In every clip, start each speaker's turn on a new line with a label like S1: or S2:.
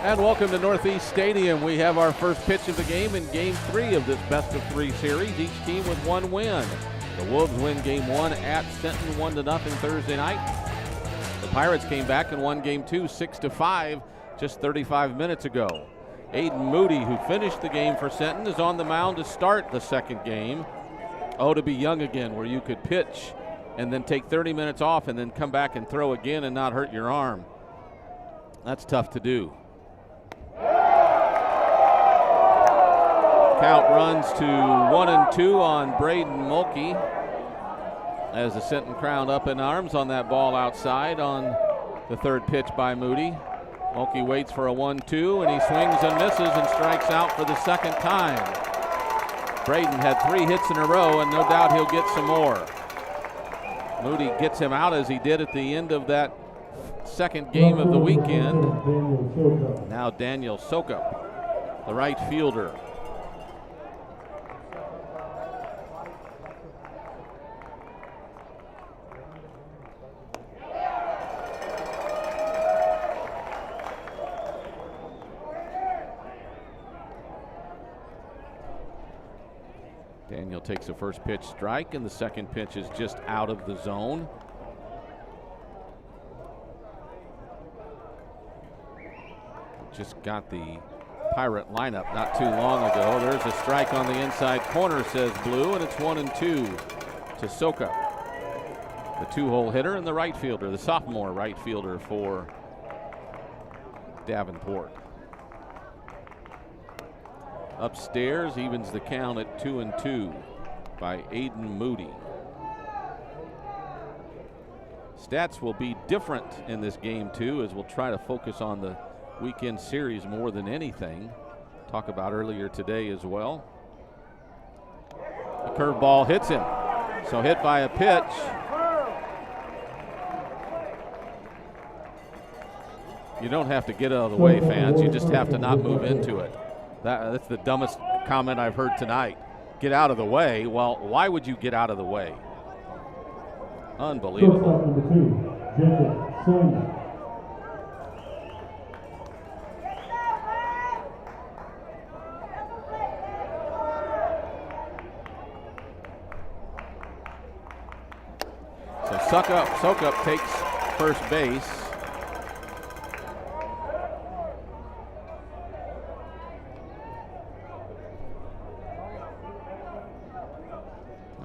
S1: And welcome to Northeast Stadium. We have our first pitch of the game in Game 3 of this best-of-3 series, each team with one win. The Wolves win Game 1 at Sinton 1-0 Thursday night. The Pirates came back and won Game 2 6-5 just 35 minutes ago. Aiden Moody, who finished the game for Sinton, is on the mound to start the second game. Oh, to be young again, where you could pitch and then take 30 minutes off and then come back and throw again and not hurt your arm. That's tough to do. Count runs to 1-2 on Braden Mulkey as the Sinton Crown up in arms on that ball outside on the third pitch by Moody. Mulkey waits for a 1-2 and he swings and misses and strikes out for the second time. Braden had 3 hits in a row and no doubt he'll get some more. Moody gets him out as he did at the end of that second game of the weekend. Now Daniel Sokup, the right fielder. Daniel takes a first pitch strike, and the second pitch is just out of the zone. Just got the Pirate lineup not too long ago. There's a strike on the inside corner, says Blue, and it's 1-2 to Sokup, the 2-hole hitter and the right fielder, the sophomore right fielder for Davenport. Upstairs evens the count at 2-2 by Aiden Moody. Stats will be different in this game too, as we'll try to focus on the weekend series more than anything. Talk about earlier today as well. The curveball hits him, so hit by a pitch. You don't have to get out of the way, fans. You just have to not move into it. That's the dumbest comment I've heard tonight. Get out of the way. Well, why would you get out of the way? Unbelievable. So Sokup takes first base.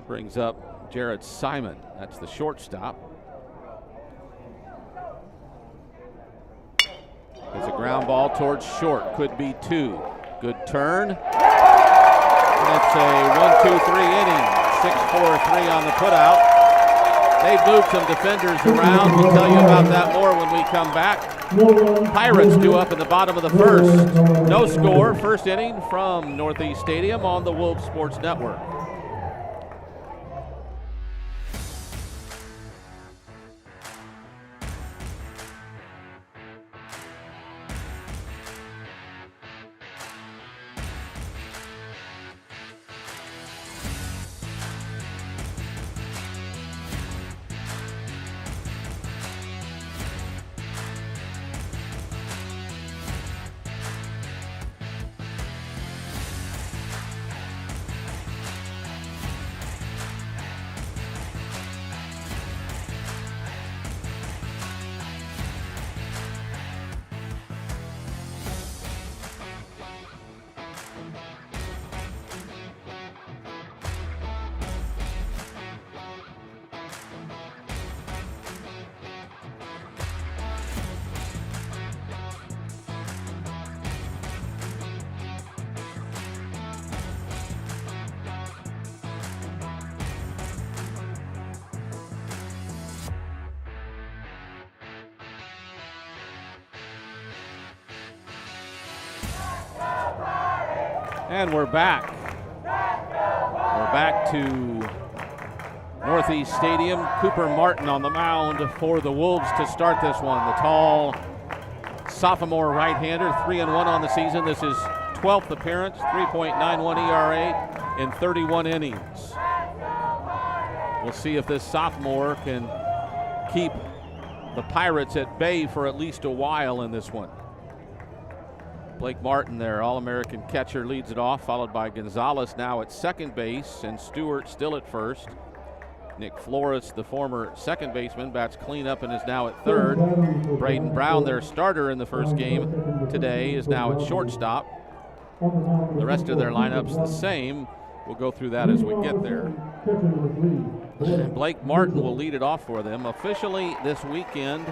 S1: Brings up Jared Simon. That's the shortstop. It's a ground ball towards short. Could be 2. Good turn. And it's a 1-2-3 inning. 6-4-3 on the putout. They've moved some defenders around. We'll tell you about that more when we come back. Pirates due up in the bottom of the first. No score. First inning from Northeast Stadium on the Wolves Sports Network. And we're back. We're back to Northeast Stadium. Cooper Martin on the mound for the Wolves to start this one. The tall sophomore right-hander, 3-1 on the season. This is 12th appearance, 3.91 ERA in 31 innings. We'll see if this sophomore can keep the Pirates at bay for at least a while in this one. Blake Martin, their All-American catcher, leads it off, followed by Gonzalez now at second base, and Stewart still at first. Nick Flores, the former second baseman, bats cleanup and is now at third. Braden Brown, their starter in the first game today, is now at shortstop. The rest of their lineup's the same. We'll go through that as we get there. Blake Martin will lead it off for them. Officially this weekend,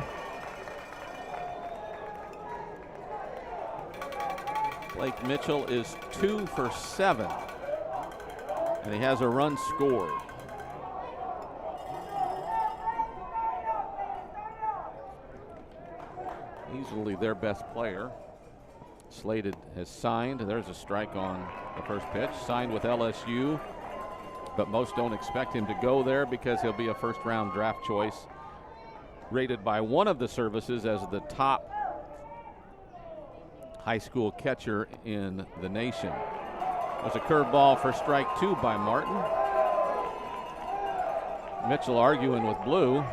S1: Blake Mitchell is 2 for 7, and he has a run scored. Easily their best player. Slated has signed. There's a strike on the first pitch. Signed with LSU, but most don't expect him to go there because he'll be a first-round draft choice, rated by one of the services as the top high school catcher in the nation. There's a curveball for strike 2 by Martin. Mitchell arguing with Blue.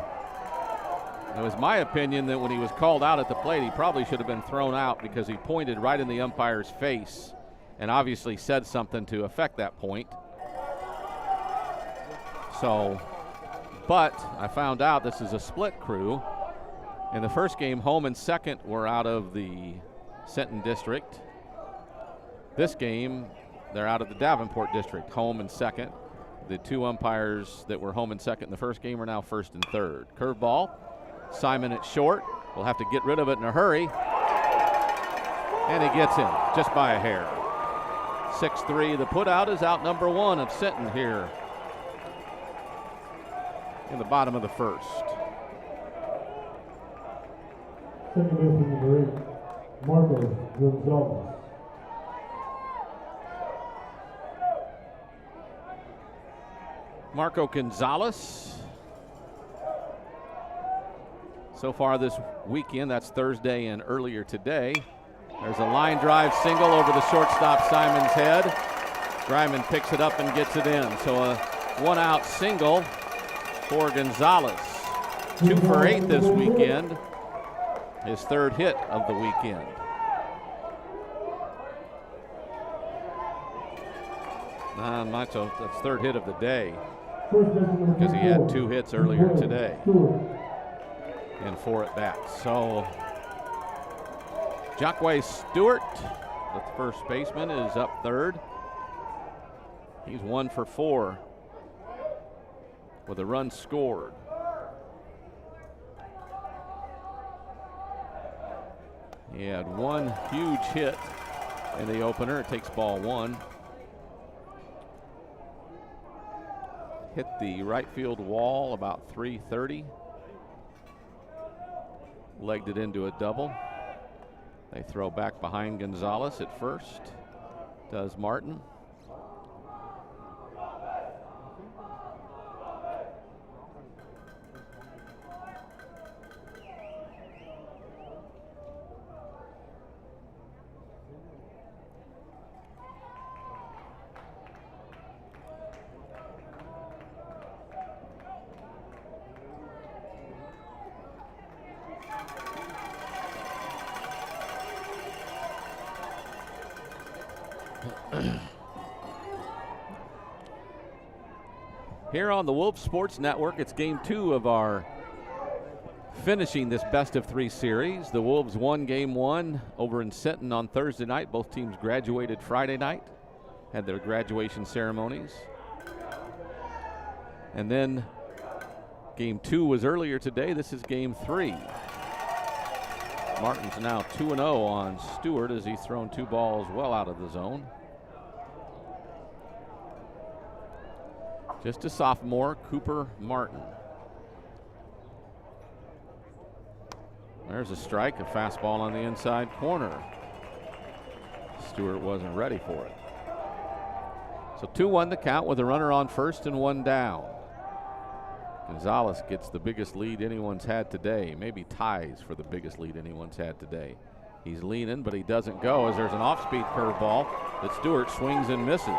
S1: It was my opinion that when he was called out at the plate, he probably should have been thrown out because he pointed right in the umpire's face and obviously said something to affect that point. So, but I found out this is a split crew. In the first game, home and second were out of the Sinton district. This game, they're out of the Davenport district, home and second. The two umpires that were home and second in the first game are now first and third. Curveball. Simon at short. We'll have to get rid of it in a hurry. And he gets him just by a hair. 6-3. The putout is out number 1 of Sinton here in the bottom of the first.
S2: Second baseman number 8, Marco Gonzalez.
S1: Marco Gonzalez. So far this weekend, that's Thursday and earlier today. There's a line drive single over the shortstop Simon's head. Dryman picks it up and gets it in. So a 1-out single for Gonzalez. 2 for 8 this weekend. His third hit of the weekend. Macho, that's third hit of the day because he had 2 hits earlier today and 4 at bats. So Jacque Stewart, the first baseman, is up third. He's 1 for 4 with a run scored. He had 1 huge hit in the opener. It takes ball 1. Hit the right field wall about 330. Legged it into a double. They throw back behind Gonzalez at first. Does Martin. Here on the Wolves Sports Network, it's game 2 of our finishing this best-of-3 series. The Wolves won game 1 over in Sinton on Thursday night. Both teams graduated Friday night, had their graduation ceremonies. And then game 2 was earlier today. This is game 3. Martin's now 2-0 on Stewart as he's thrown 2 balls well out of the zone. Just a sophomore, Cooper Martin. There's a strike, a fastball on the inside corner. Stewart wasn't ready for it. So 2-1 the count with a runner on first and 1 down. Gonzalez gets the biggest lead anyone's had today, maybe ties for the biggest lead anyone's had today. He's leaning, but he doesn't go as there's an off-speed curveball that Stewart swings and misses.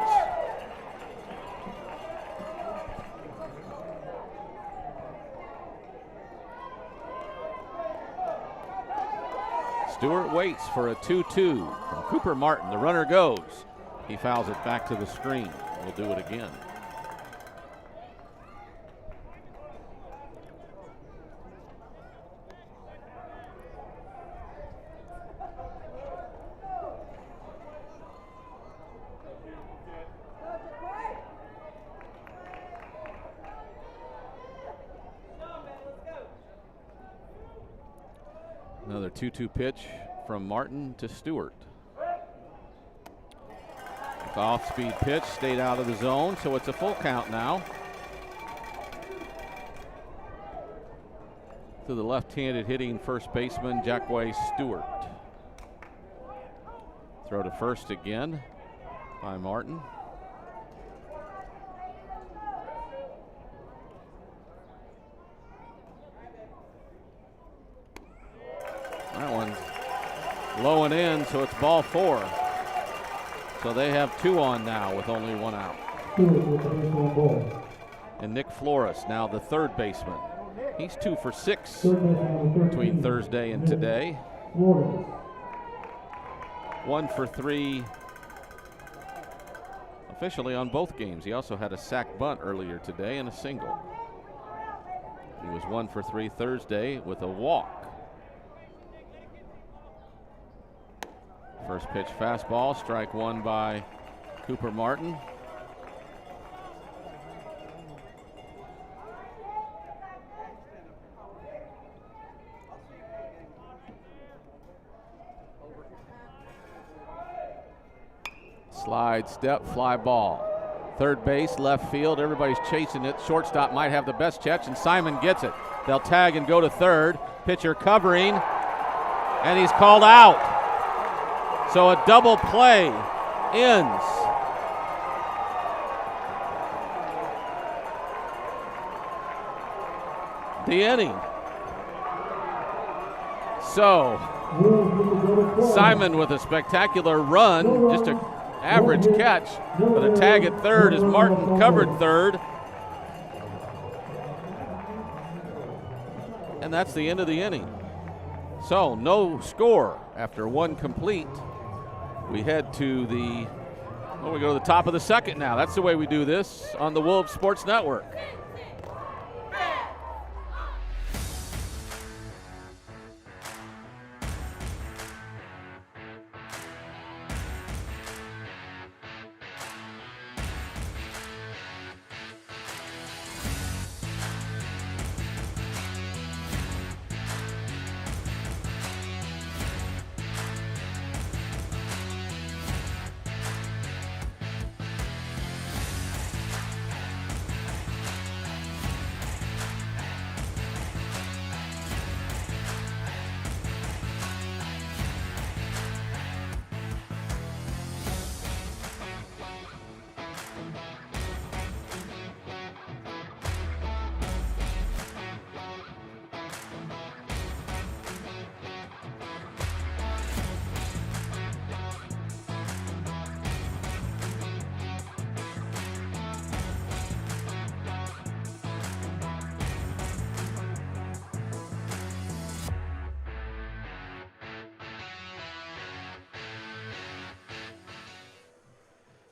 S1: Stewart waits for a 2-2 from Cooper Martin. The runner goes. He fouls it back to the screen. We'll do it again. Another 2-2 pitch from Martin to Stewart. Off-speed pitch, stayed out of the zone, so it's a full count now. To the left-handed hitting first baseman, Jackway Stewart. Throw to first again by Martin. That one's low and in, so it's ball 4. So they have 2 on now with only 1 out. And Nick Flores, now the third baseman. He's 2 for 6 between Thursday and today. 1 for 3 officially on both games. He also had a sac bunt earlier today and a single. He was 1 for 3 Thursday with a walk. First pitch fastball, strike 1 by Cooper Martin. Slide, step, fly ball. Third base, left field, everybody's chasing it. Shortstop might have the best catch, and Simon gets it. They'll tag and go to third. Pitcher covering, and he's called out. So a double play ends. The inning. So Simon with a spectacular run, just an average catch, but a tag at third as Martin covered third. And that's the end of the inning. So no score after 1 complete. We head to we go to the top of the second now. That's the way we do this on the Wolves Sports Network.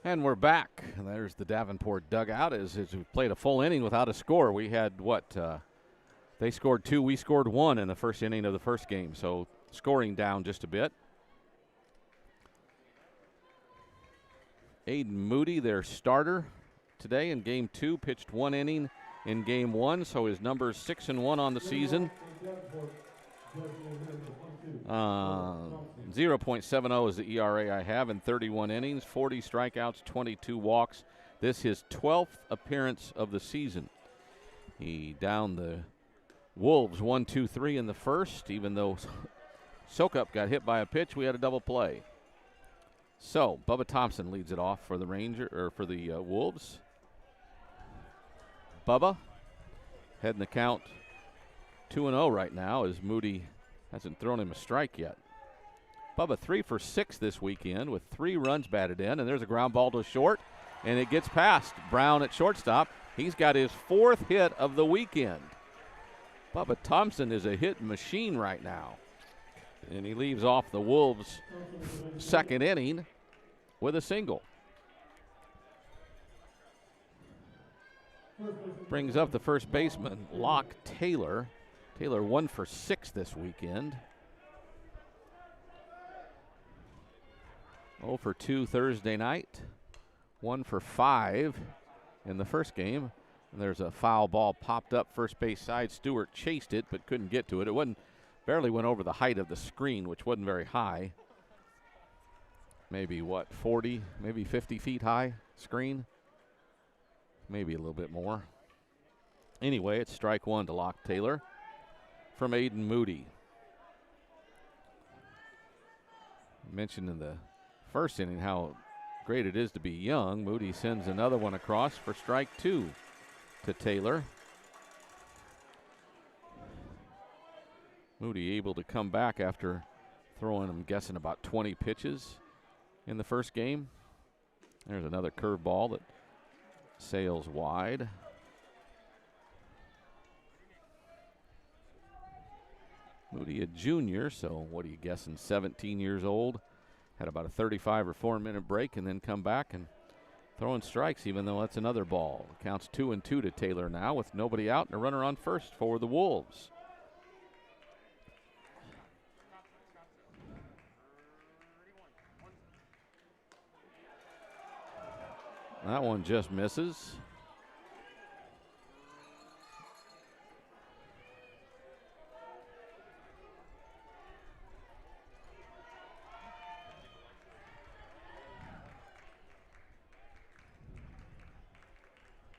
S1: And we're back. There's the Davenport dugout as we played a full inning without a score. We had they scored 2, we scored 1 in the first inning of the first game, so scoring down just a bit. Aiden Moody, their starter today in game 2, pitched 1 inning in game 1, so his number's 6-1 on the season. 0.70 is the ERA I have in 31 innings, 40 strikeouts, 22 walks. This his 12th appearance of the season. He downed the Wolves 1-2-3 in the first, even though Sokup got hit by a pitch. We had a double play. So Bubba Thompson leads it off for the Wolves. Bubba heading the count 2-0 right now as Moody hasn't thrown him a strike yet. Bubba 3 for 6 this weekend with 3 runs batted in, and there's a ground ball to short, and it gets past Brown at shortstop. He's got his 4th hit of the weekend. Bubba Thompson is a hit machine right now. And he leaves off the Wolves' second inning with a single. Brings up the first baseman, Locke Taylor. Taylor 1 for 6 this weekend. 0 for 2 Thursday night. 1 for 5 in the first game. And there's a foul ball popped up first base side. Stewart chased it but couldn't get to it. It barely went over the height of the screen, which wasn't very high. Maybe 40, maybe 50 feet high screen. Maybe a little bit more. Anyway, it's strike one to Locke Taylor from Aiden Moody. I mentioned in the first inning how great it is to be young. Moody sends another one across for strike two to Taylor. Moody able to come back after throwing, I'm guessing, about 20 pitches in the first game. There's another curveball that sails wide. Moody, a junior, so what are you guessing, 17 years old. Had about a 35 or 4 minute break and then come back and throwing strikes, even though that's another ball. Counts 2-2 to Taylor now with nobody out and a runner on first for the Wolves. That one just misses.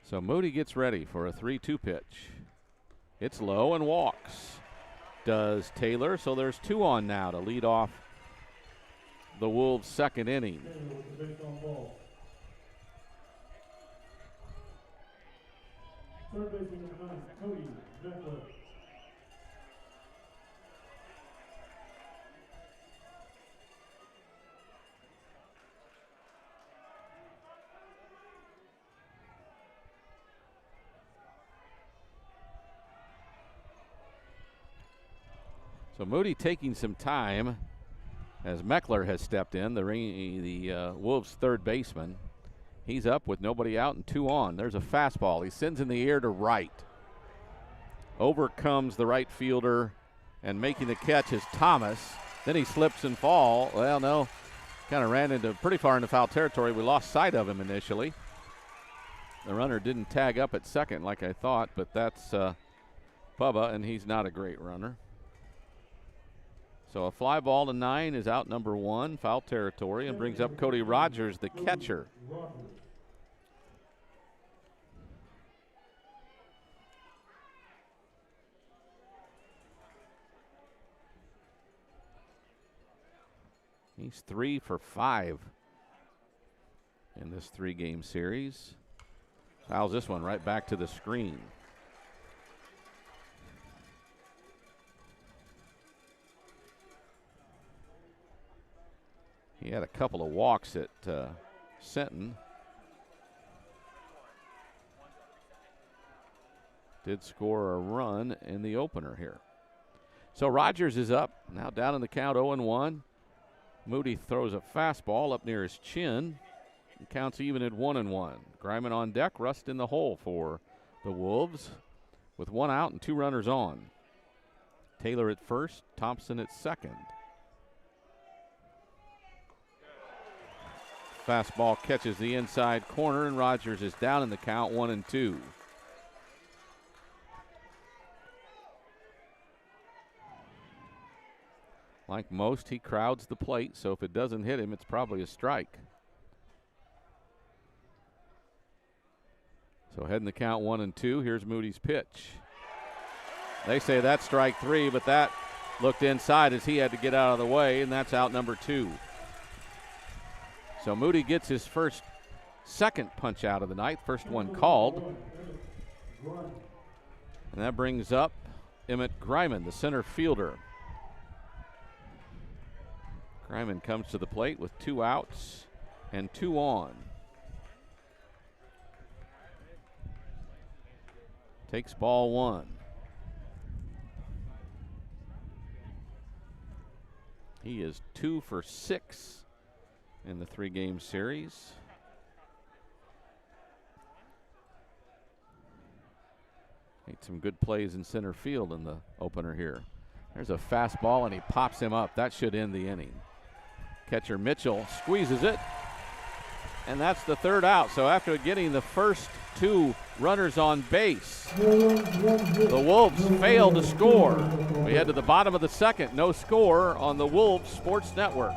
S1: So Moody gets ready for a 3-2 pitch. It's low and walks. Does Taylor, so there's 2 on now to lead off the Wolves' second inning.
S2: Third baseman number 9, Cody Davenport.
S1: So Moody taking some time as Meckler has stepped in, the Wolves' third baseman. He's up with nobody out and 2 on. There's a fastball. He sends in the air to right. Overcomes the right fielder, and making the catch is Thomas. Then he slips and falls. Well, no, kind of ran into pretty far into foul territory. We lost sight of him initially. The runner didn't tag up at second like I thought, but that's Bubba, and he's not a great runner. So a fly ball to 9 is out number 1, foul territory, and brings up Cody Rogers, the catcher. He's 3 for 5 in this 3-game series. Fouls this one right back to the screen. He had a couple of walks at Sinton. Did score a run in the opener here. So Rogers is up, now down in the count 0-1. Moody throws a fastball up near his chin. And counts even at 1-1. Griman on deck, Rust in the hole for the Wolves with 1 out and 2 runners on. Taylor at first, Thompson at second. Fastball catches the inside corner, and Rogers is down in the count 1-2. Like most, he crowds the plate, so if it doesn't hit him, it's probably a strike. So heading the count 1-2, here's Moody's pitch. They say that's strike 3, but that looked inside as he had to get out of the way, and that's out number 2. So Moody gets his second punch out of the night, first one called. And that brings up Emmett Griman, the center fielder. Griman comes to the plate with 2 outs and 2 on. Takes ball 1. He is 2 for 6 in the 3-game series. Made some good plays in center field in the opener here. There's a fastball, and he pops him up. That should end the inning. Catcher Mitchell squeezes it, and that's the 3rd out. So after getting the first 2 runners on base, the Wolves fail to score. We head to the bottom of the 2nd. No score on the Wolves Sports Network.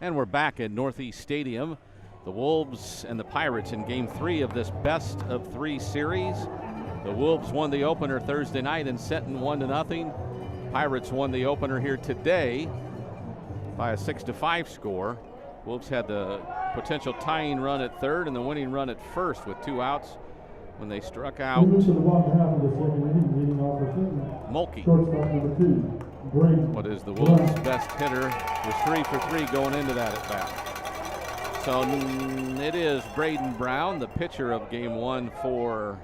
S1: And we're back at Northeast Stadium. The Wolves and the Pirates in Game 3 of this best of 3 series. The Wolves won the opener Thursday night in Sinton 1-0. Pirates won the opener here today by a 6-5 score. Wolves had the potential tying run at 3rd and the winning run at 1st with 2 outs when they struck out Mulkey. What is the Wolves' best hitter, was 3 for 3 going into that at bat. So it is Braden Brown, the pitcher of Game 1 for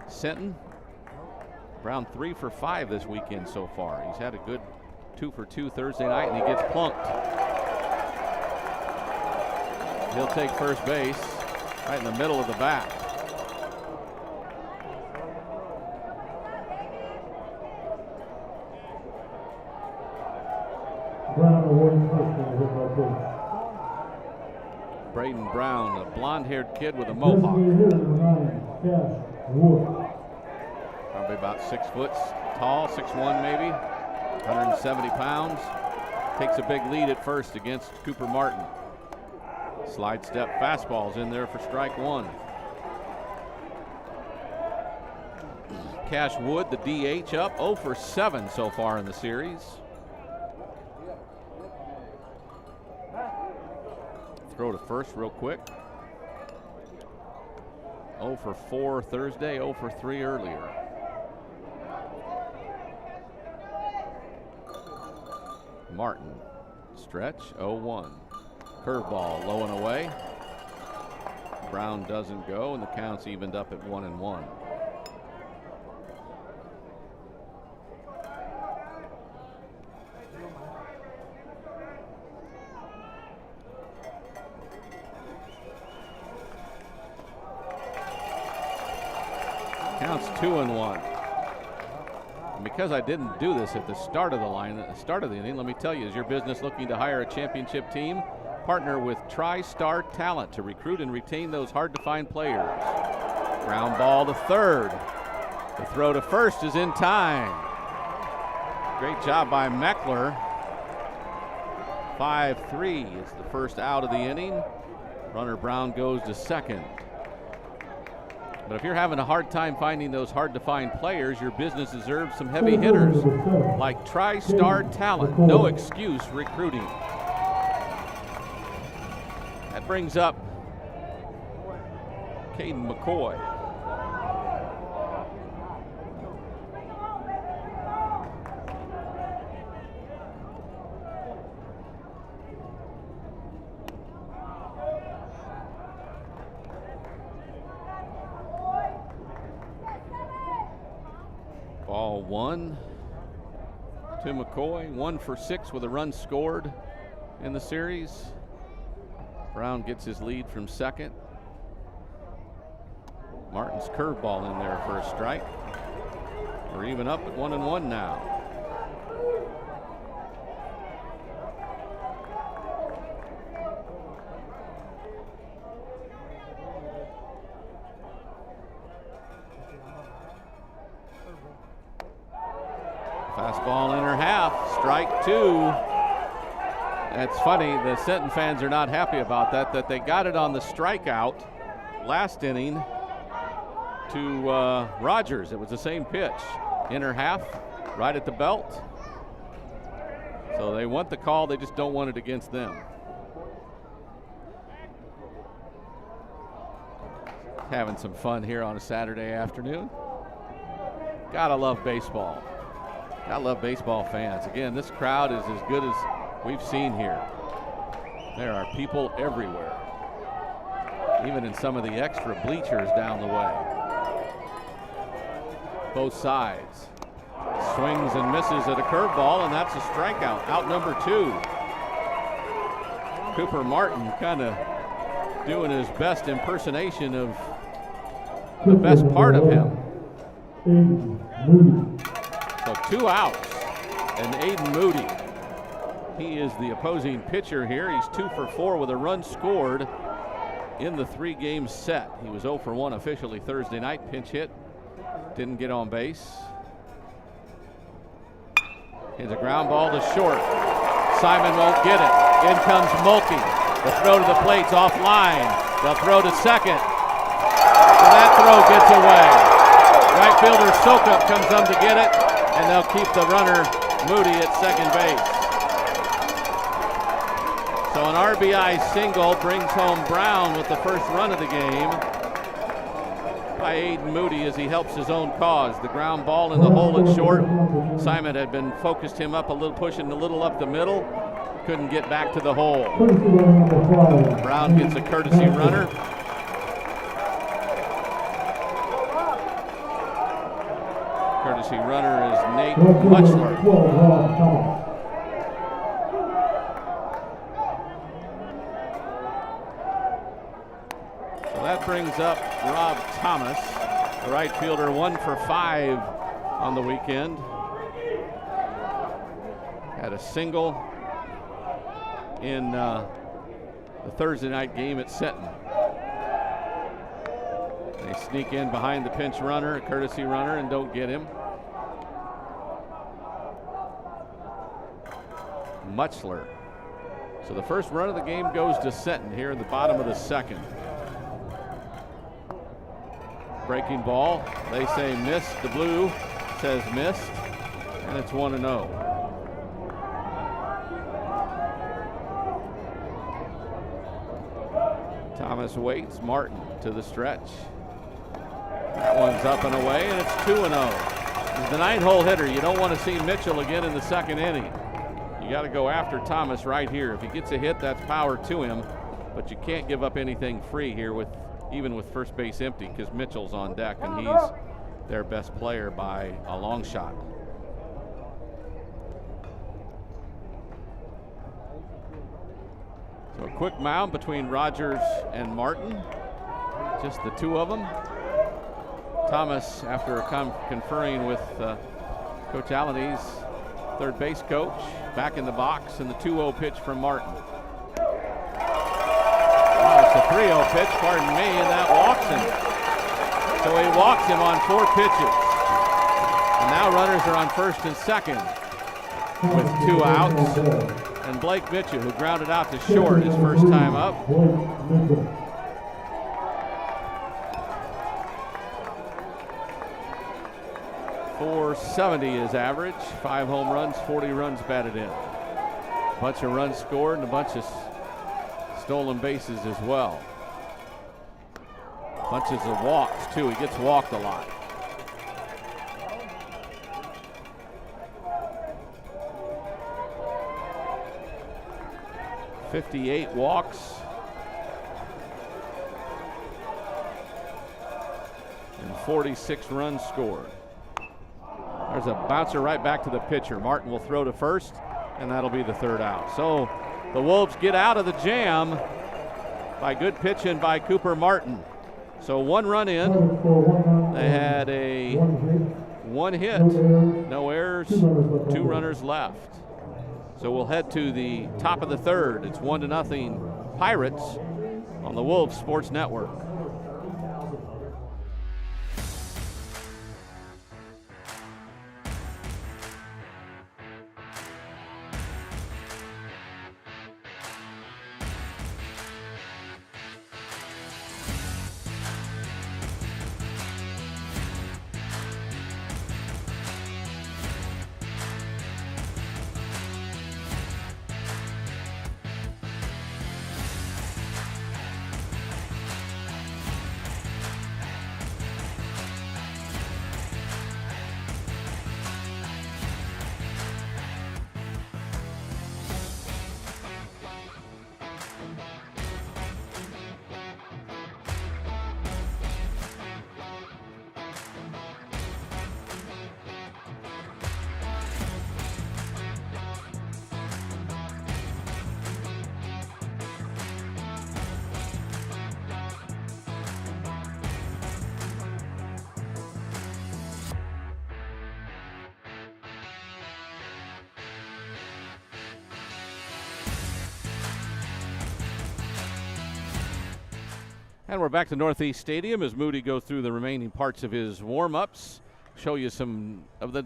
S1: Sinton. Brown 3 for 5 this weekend so far. He's had a good 2 for 2 Thursday night, and he gets plunked. He'll take first base right in the middle of the bat. Braden Brown, a blonde-haired kid with a mohawk. Probably about 6 foot tall, 6'1" maybe, 170 pounds. Takes a big lead at first against Cooper Martin. Slide step fastball's in there for strike 1. Cash Wood, the DH, up 0 for 7 so far in the series. Throw to first real quick. 0 for 4 Thursday, 0 for 3 earlier. Martin, stretch, 0-1. Curveball low and away. Brown doesn't go, and the count's evened up at 1-1. Counts 2-1. And because I didn't do this at the start of the line, at the start of the inning, let me tell you, is your business looking to hire a championship team? Partner with TriStar Talent to recruit and retain those hard-to-find players. Ground ball to 3rd. The throw to 1st is in time. Great job by Meckler. 5-3 is the first out of the inning. Runner Brown goes to 2nd. But if you're having a hard time finding those hard-to-find players, your business deserves some heavy hitters like TriStar Talent. No excuse recruiting. That brings up Caden McCoy. Ball 1 to McCoy. 1 for 6 with a run scored in the series. Brown gets his lead from second. Martin's curveball in there for a strike. We're even up at 1-1 now. Fastball in her half, strike 2. That's funny, the Sinton fans are not happy about that they got it on the strikeout last inning to Rogers. It was the same pitch, in her half, right at the belt. So they want the call, they just don't want it against them. Having some fun here on a Saturday afternoon. Gotta love baseball. I love baseball fans. Again, this crowd is as good as we've seen here. There are people everywhere, even in some of the extra bleachers down the way. Both sides. Swings and misses at a curveball, and that's a strikeout. Out number 2. Cooper Martin kind of doing his best impersonation of the best part of him. So 2 outs, and Aiden Moody. He is the opposing pitcher here. He's 2 for 4 with a run scored in the 3-game set. He was 0 for 1 officially Thursday night. Pinch hit, didn't get on base. Here's a ground ball to short. Simon won't get it. In comes Mulkey. The throw to the plate's offline. They'll throw to second. And that throw gets away. Right fielder Sokup comes up to get it, and they'll keep the runner Moody at second base. So an RBI single brings home Brown with the first run of the game by Aiden Moody as he helps his own cause. The ground ball in the hole at short. Simon had been focused him up a little, pushing a little up the middle. Couldn't get back to the hole. Brown gets a courtesy runner. Courtesy runner is Nate Mutchler. So that brings up Rob Thomas, the right fielder, 1 for 5 on the weekend. Had a single in the Thursday night game at Sinton. They sneak in behind the pinch runner, a courtesy runner, and don't get him. Mutchler. So the first run of the game goes to Sinton here in the bottom of the second. Breaking ball. They say missed. The blue says missed, and it's 1-0. Thomas waits. Martin to the stretch. That one's up and away, and it's 2-0. He's the 9-hole hitter. You don't want to see Mitchell again in the second inning. You got to go after Thomas right here. If he gets a hit, that's power to him, but you can't give up anything free here even with first base empty, because Mitchell's on deck and he's their best player by a long shot. So a quick mound between Rogers and Martin, just the 2 of them. Thomas, after conferring with Coach Allen's third base coach, back in the box, and the 2-0 pitch from Martin. It's a 3-0 pitch, pardon me, and that walks him. So he walks him on 4 pitches. And now runners are on first and second with 2 outs. And Blake Mitchell, who grounded out to short his first time up. .470 is average, 5 home runs, 40 runs batted in. A bunch of runs scored and a bunch of stolen bases as well. Bunches of walks too, he gets walked a lot. .58 walks and 46 runs scored. There's a bouncer right back to the pitcher. Martin will throw to first, and that'll be the third out. So the Wolves get out of the jam by good pitching by Cooper Martin. So 1 run in. They had a 1 hit, no errors, 2 runners left. So we'll head to the top of the third. It's 1-0 Pirates on the Wolves Sports Network. And we're back to Northeast Stadium as Moody goes through the remaining parts of his warm-ups. Show you some of the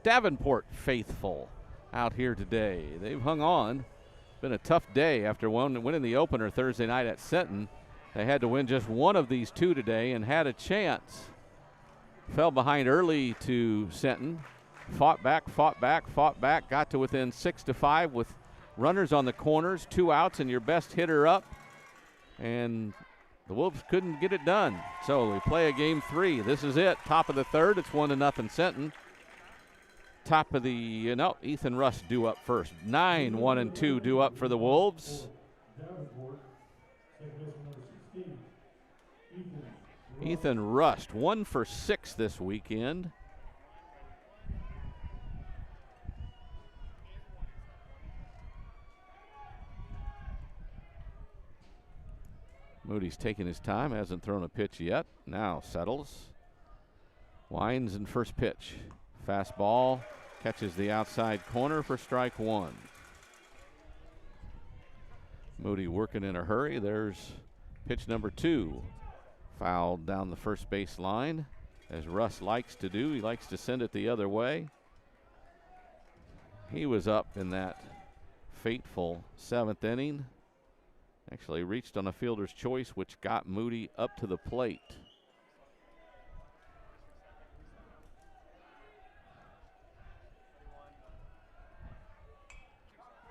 S1: Davenport faithful out here today. They've hung on. Been a tough day after winning the opener Thursday night at Sinton. They had to win just one of these 2 today and had a chance. Fell behind early to Sinton. Fought back, got to within 6-5 with runners on the corners, 2 outs, and your best hitter up. And the Wolves couldn't get it done. So we play a game 3. This is it. Top of the third. It's 1-0 Sinton. Top of the, Ethan Rust due up first. 9, 1 and 2 due up for the Wolves. Ethan Rust, 1 for 6 this weekend. Moody's taking his time, hasn't thrown a pitch yet. Now settles. Winds in first pitch. Fastball catches the outside corner for strike 1. Moody working in a hurry. There's pitch number 2. Fouled down the first base line, as Russ likes to do. He likes to send it the other way. He was up in that fateful 7th inning. Actually reached on a fielder's choice, which got Moody up to the plate.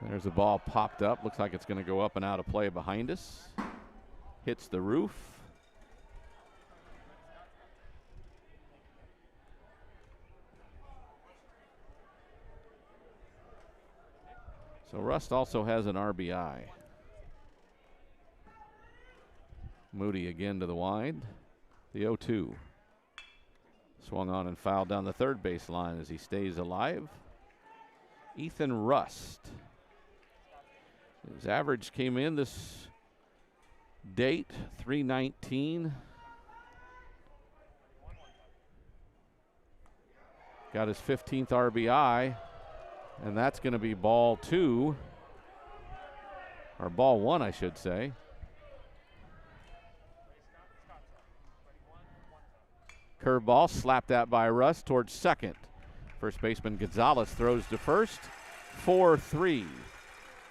S1: There's a ball popped up. Looks like it's going to go up and out of play behind us. Hits the roof. So Rust also has an RBI. Moody again to the wind. The 0-2. Swung on and fouled down the third base line as he stays alive. Ethan Rust. His average came in this date, 319. Got his 15th RBI, and that's going to be ball 2, or ball 1, I should say. Curveball, slapped that by Rust towards second. First baseman Gonzalez throws to first. 4-3.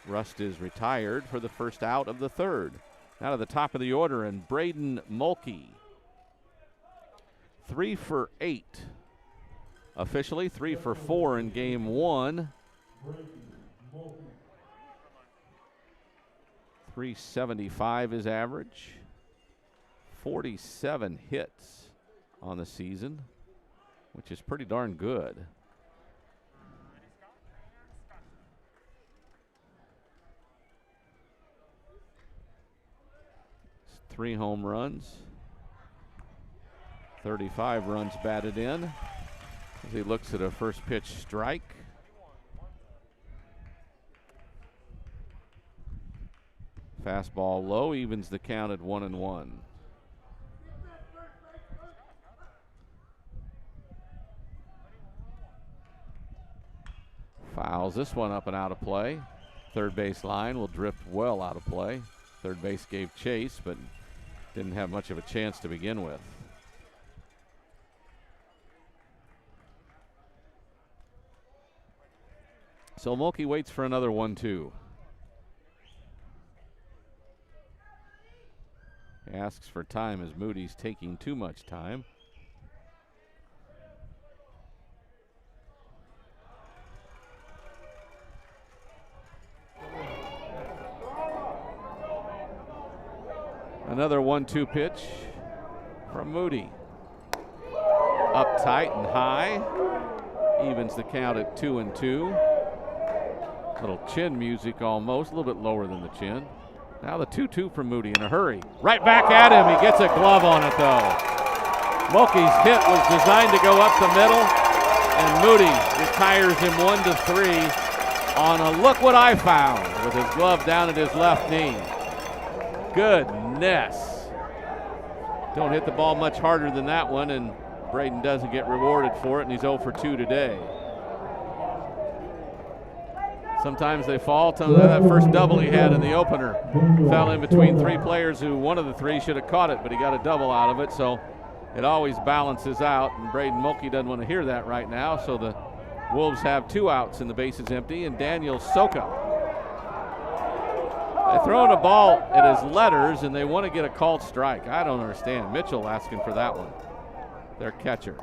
S1: Rust is retired for the first out of the third. Now to the top of the order, and Braden Mulkey. 3 for 8. Officially 3 for 4 in game 1. 375 his average. 47 hits on the season, which is pretty darn good. It's 3 home runs, 35 runs batted in. As he looks at a first pitch strike. Fastball low, evens the count at 1-1. Fouls this one up and out of play. Third base line will drift well out of play. Third base gave chase, but didn't have much of a chance to begin with. So Mulkey waits for another 1-2. Asks for time as Moody's taking too much time. Another 1-2 pitch from Moody. Up tight and high. Evens the count at 2-2. Little chin music almost, a little bit lower than the chin. Now the 2-2 from Moody in a hurry. Right back at him. He gets a glove on it though. Mulkey's hit was designed to go up the middle, and Moody retires him 1-3 on a look what I found with his glove down at his left knee. Goodness. Don't hit the ball much harder than that one, and Braden doesn't get rewarded for it, and he's 0 for 2 today. Sometimes they fall. That first double he had in the opener fell in between three players who one of the three should have caught it, but he got a double out of it, so it always balances out, and Braden Mulkey doesn't want to hear that right now, so the Wolves have 2 outs and the base is empty, and Daniel Soka. They're throwing a ball at his letters, and they want to get a called strike. I don't understand. Mitchell asking for that one, their catcher.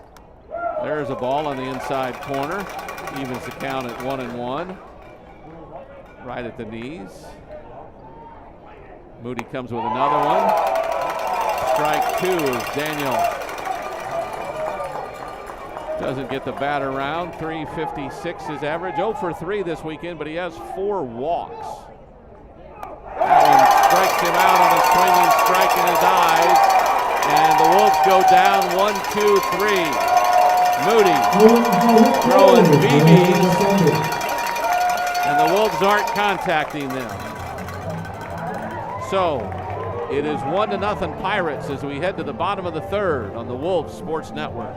S1: There's a ball on the inside corner. Evens the count at 1-1. Right at the knees. Moody comes with another one. Strike 2 as Daniel doesn't get the bat around. 356 his average. 0 for 3 this weekend, but he has 4 walks. That one strikes him out on a swinging strike in his eyes, and the Wolves go down 1-2-3. Moody throwing BBs. And the Wolves aren't contacting them. So it is 1-0 Pirates as we head to the bottom of the third on the Wolves Sports Network.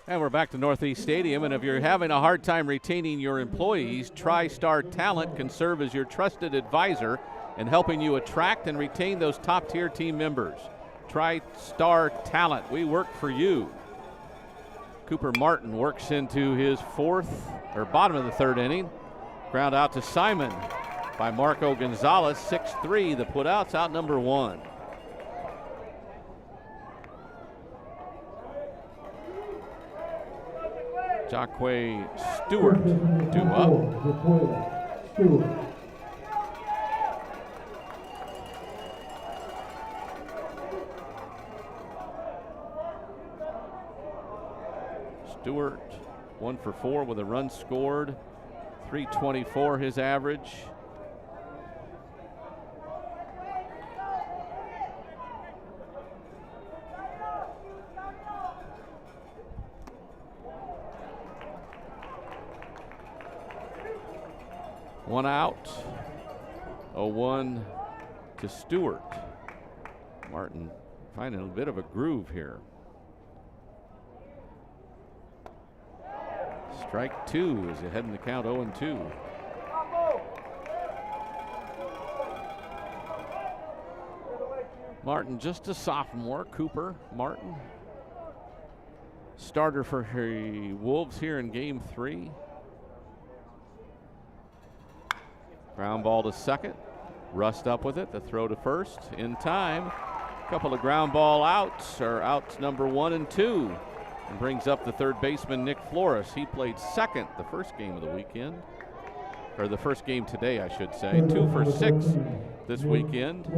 S1: And we're back to Northeast Stadium, and if you're having a hard time retaining your employees, TriStar Talent can serve as your trusted advisor in helping you attract and retain those top-tier team members. TriStar Talent, we work for you. Cooper Martin works into his bottom of the third inning. Ground out to Simon by Marco Gonzalez, 6-3. The putouts out number 1. Jacque Stewart due up. Stewart 1 for 4 with a run scored, .324 his average. One out. 0-1 to Stewart. Martin finding a bit of a groove here. Strike two as you head in the count 0-2. Martin, just a sophomore. Cooper Martin, starter for the Wolves here in game 3. Ground ball to second. Rust up with it. The throw to first in time. Couple of ground ball outs, or outs number 1 and 2. And brings up the third baseman, Nick Flores. He played second the first game of the weekend. Or the first game today, I should say. 2 for 6 this weekend.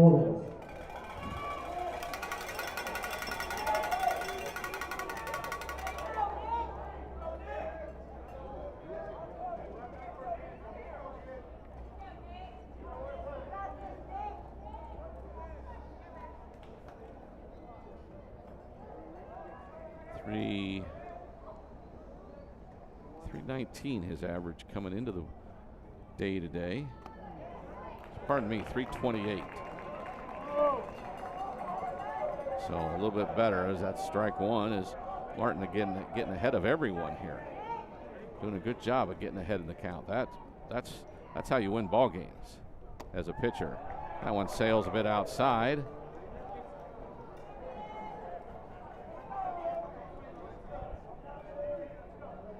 S1: .319 his average coming into the day today. Pardon me, 328. So a little bit better as that strike one, is Martin again getting ahead of everyone here. Doing a good job of getting ahead in the count. That's how you win ball games as a pitcher. That one sails a bit outside.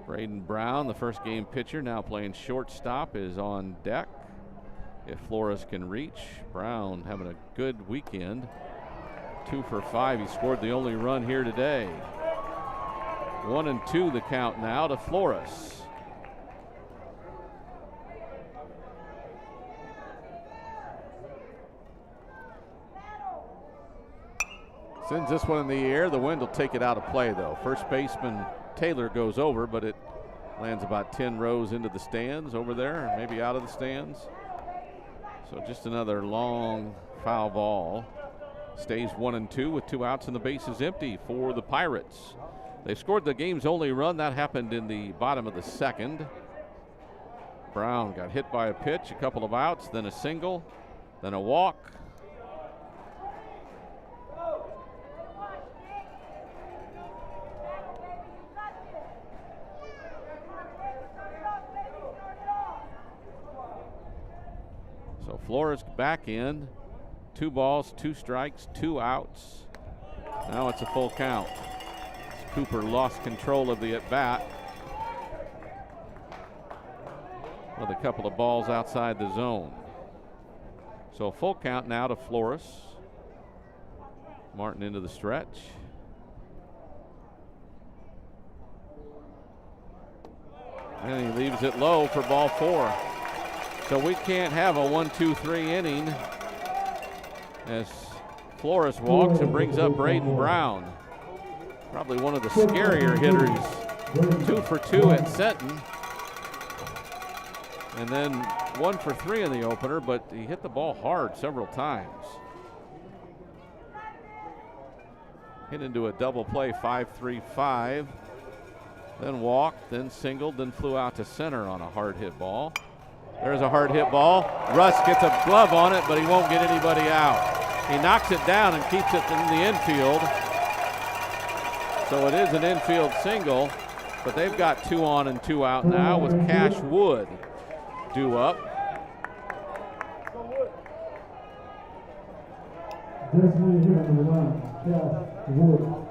S1: Braden Brown, the first game pitcher, now playing shortstop, is on deck. If Flores can reach. Brown having a good weekend. 2 for 5. He scored the only run here today. 1-2 the count now to Flores. Sends this one in the air. The wind will take it out of play, though. First baseman Taylor goes over, but it lands about 10 rows into the stands over there, maybe out of the stands. So just another long foul ball. Stays 1-2 with 2 outs and the bases empty for the Pirates. They scored the game's only run. That happened in the bottom of the second. Brown got hit by a pitch, a couple of outs, then a single, then a walk. So Flores back in. 2 balls, 2 strikes, 2 outs. Now it's a full count. Cooper lost control of the at-bat with a couple of balls outside the zone. So a full count now to Flores. Martin into the stretch. And he leaves it low for ball 4. So we can't have a 1-2-3 inning as Flores walks and brings up Braden Brown. Probably one of the scarier hitters. 2 for 2 at Sinton. And then 1 for 3 in the opener, but he hit the ball hard several times. Hit into a double play, 5-3-5. Then walked, then singled, then flew out to center on a hard hit ball. There's a hard hit ball. Russ gets a glove on it, but he won't get anybody out. He knocks it down and keeps it in the infield. So it is an infield single, but they've got 2 on and 2 out now with Cash Wood due up.
S2: Designated hitter number 1, Cash Wood.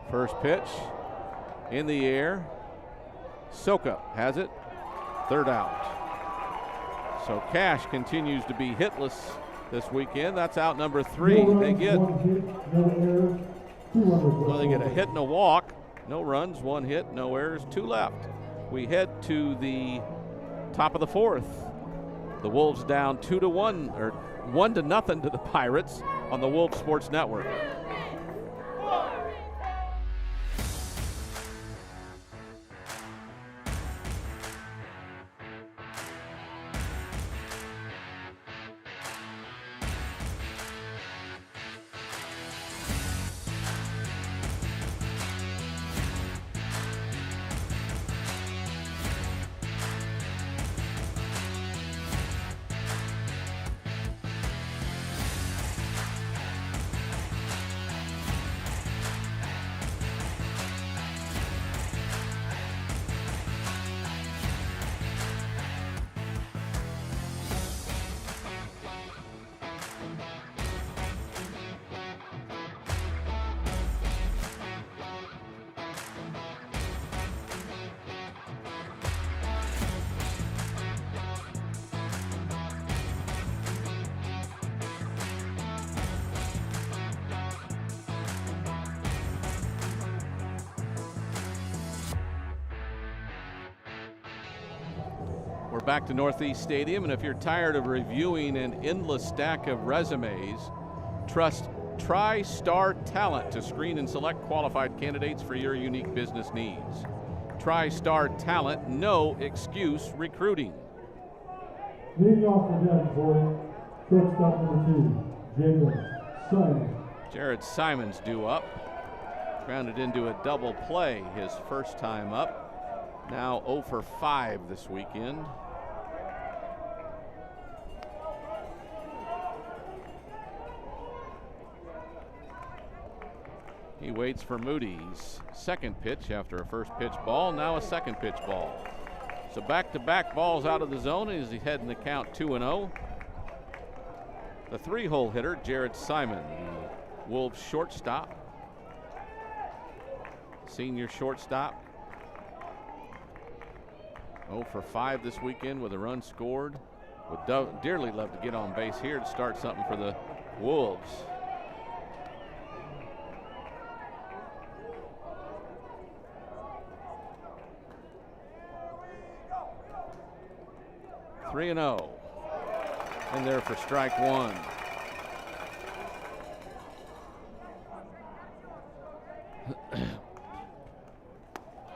S1: First pitch in the air. Soka has it. 3rd out. So Cash continues to be hitless this weekend. That's out number 3. They get a hit and a walk. No runs, 1 hit, no errors, 2 left. We head to the top of the 4th. The Wolves down 2-1 or 1-0 to the Pirates on the Wolves Sports Network. We're back to Northeast Stadium, and if you're tired of reviewing an endless stack of resumes, trust TriStar Talent to screen and select qualified candidates for your unique business needs. TriStar Talent, no excuse recruiting.
S2: Leading off for Davenport, shortstop number 2, Jacob Simon.
S1: Jared Simon's due up. Grounded into a double play his first time up. Now 0 for 5 this weekend. He waits for Moody's second pitch after a first pitch ball, now a second pitch ball. So back-to-back balls out of the zone as he heading the count 2-0. The 3-hole hitter, Jared Simon, the Wolves shortstop. Senior shortstop. 0 for 5 this weekend with a run scored. Would dearly love to get on base here to start something for the Wolves. Three and 0. In there for strike one.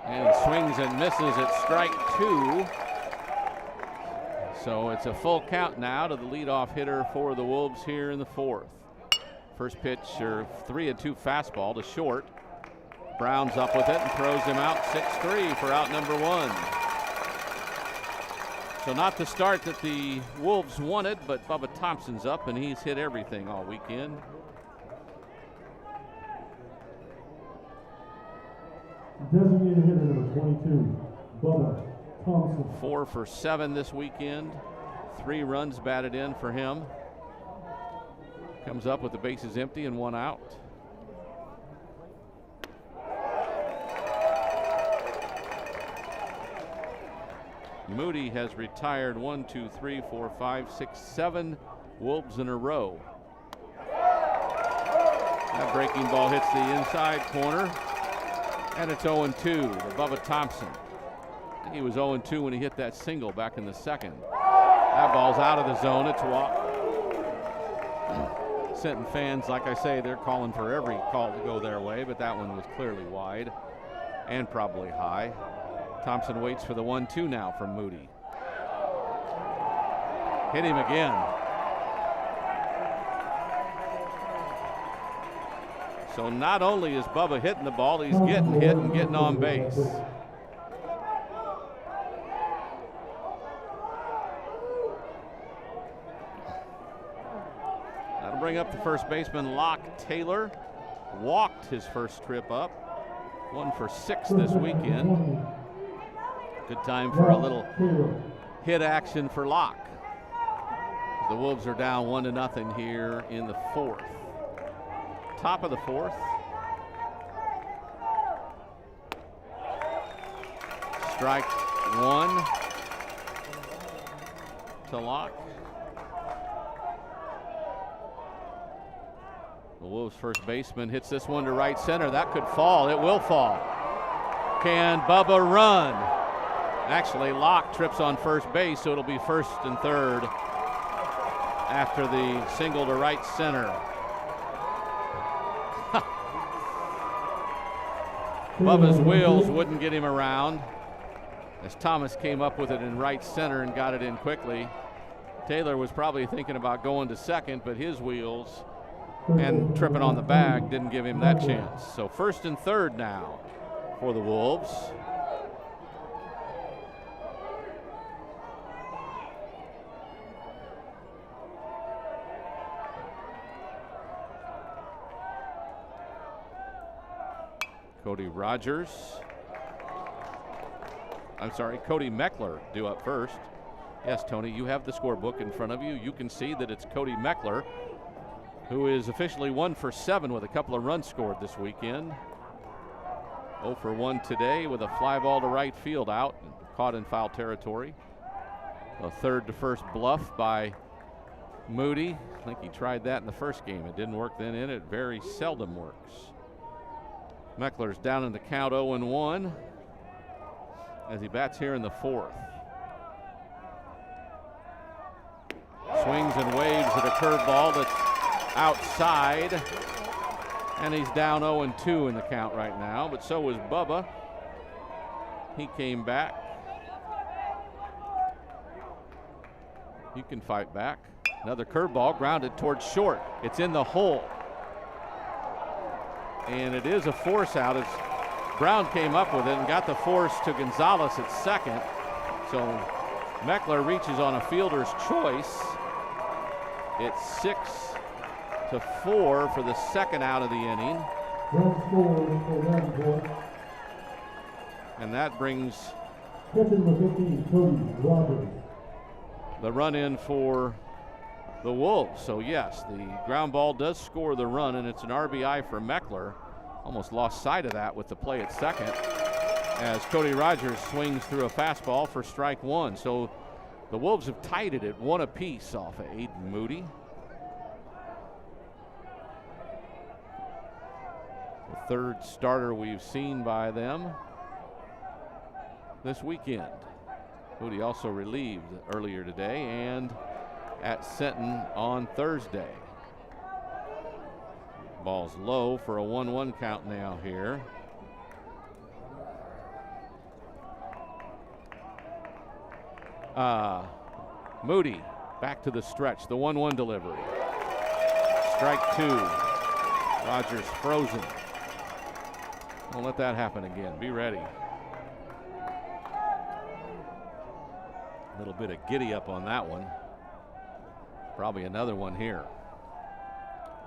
S1: And swings and misses at strike 2. So it's a full count now to the leadoff hitter for the Wolves here in the fourth. First pitch, or 3-2 fastball to short. Brown's up with it and throws him out 6-3 for out number 1. So not the start that the Wolves wanted, but Bubba Thompson's up and he's hit everything all weekend.
S2: Designated hitter number 22, Bubba Thompson.
S1: 4 for 7 this weekend. 3 runs batted in for him. Comes up with the bases empty and 1 out. Moody has retired 1, 2, 3, 4, 5, 6, 7 Wolves in a row. That breaking ball hits the inside corner, and it's 0-2 to Bubba Thompson. He was 0-2 when he hit that single back in the second. That ball's out of the zone. It's walk. Sinton fans, like I say, they're calling for every call to go their way, but that one was clearly wide and probably high. Thompson waits for the 1-2 now from Moody. Hit him again. So not only is Bubba hitting the ball, he's getting hit and getting on base. That'll bring up the first baseman, Locke Taylor. Walked his first trip up. 1 for 6 this weekend. Good time for a little hit action for Locke. The Wolves are down 1-0 here in the fourth. Top of the fourth. Strike 1 to Locke. The Wolves first baseman hits this one to right center. That could fall. It will fall. Can Bubba run? Actually, Locke trips on first base, so it'll be first and third after the single to right center. Bubba's wheels wouldn't get him around as Thomas came up with it in right center and got it in quickly. Taylor was probably thinking about going to second, but his wheels and tripping on the bag didn't give him that chance. So first and third now for the Wolves. Cody Meckler due up first. Yes, Tony, you have the scorebook in front of you. You can see that it's Cody Meckler, who is officially 1 for 7 with a couple of runs scored this weekend. 0 for 1 today with a fly ball to right field out and caught in foul territory. A third to first bluff by Moody. I think he tried that in the first game. It didn't work then in it. Very seldom works. Meckler's down in the count 0-1 as he bats here in the fourth. Swings and waves at a curveball that's outside, and he's down 0-2 in the count right now, but so was Bubba. He came back. You can fight back. Another curveball grounded towards short. It's in the hole. And it is a force out as Brown came up with it and got the force to Gonzalez at second. So Meckler reaches on a fielder's choice. It's 6-4 for the second out of the inning. And that brings the run in for the Wolves. So yes, the ground ball does score the run, and it's an RBI for Meckler. Almost lost sight of that with the play at second as Cody Rogers swings through a fastball for strike one. So the Wolves have tied it at 1 apiece off of Aiden Moody. The third starter we've seen by them this weekend. Moody also relieved earlier today and at Sinton on Thursday. Ball's low for a 1-1 count now here. Moody back to the stretch, the 1-1 delivery. Strike 2. Rogers frozen. Don't let that happen again. Be ready. A little bit of giddy up on that one. Probably another one here.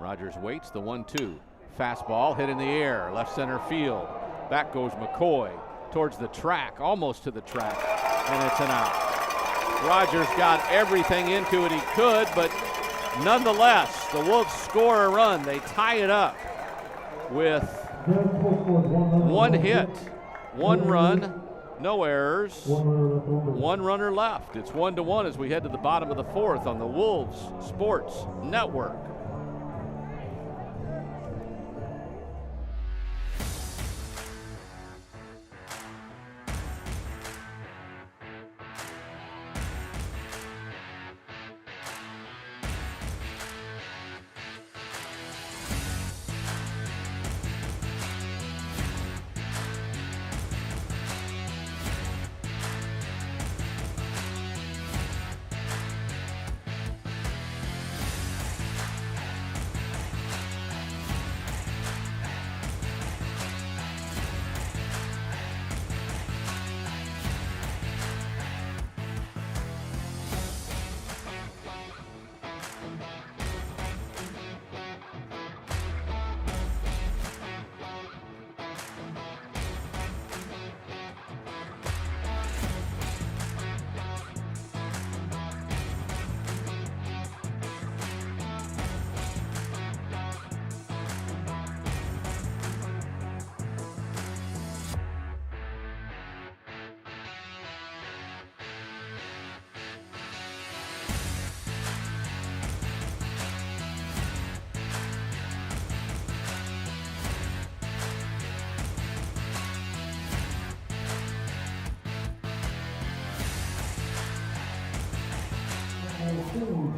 S1: Rogers waits, the 1-2. Fastball hit in the air, left center field. Back goes McCoy towards the track, almost to the track, and it's an out. Rogers got everything into it he could, but nonetheless, the Wolves score a run. They tie it up with 1 hit, 1 run, no errors, 1 runner left. It's 1-1 as we head to the bottom of the fourth on the Wolves Sports Network.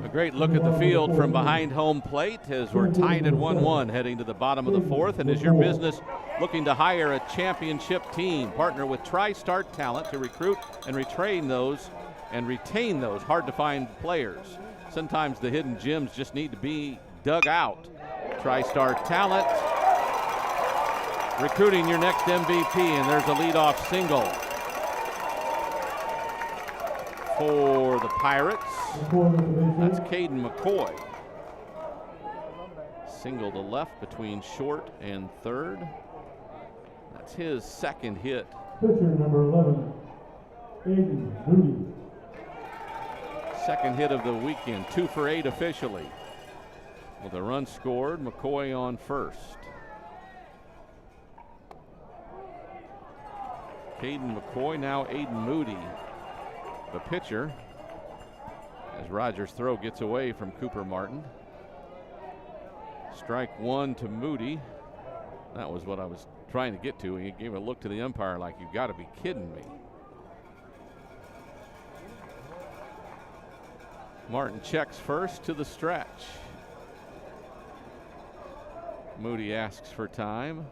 S1: A great look at the field from behind home plate as we're tied at 1-1 heading to the bottom of the fourth. And is your business looking to hire a championship team? Partner with TriStar Talent to recruit and retain those hard to find players. Sometimes the hidden gems just need to be dug out. TriStar Talent recruiting your next MVP, and there's a leadoff single for the Pirates. That's Caden McCoy. Single to left between short and third. That's his second hit.
S2: Pitcher number 11, Aiden Moody.
S1: Second hit of the weekend, 2 for 8 officially. With a run scored, McCoy on first. Caden McCoy, now Aiden Moody, the pitcher, as Rogers' throw gets away from Cooper Martin. Strike one to Moody. That was what I was trying to get to. He gave a look to the umpire like, "You got to be kidding me." Martin checks first to the stretch. Moody asks for time.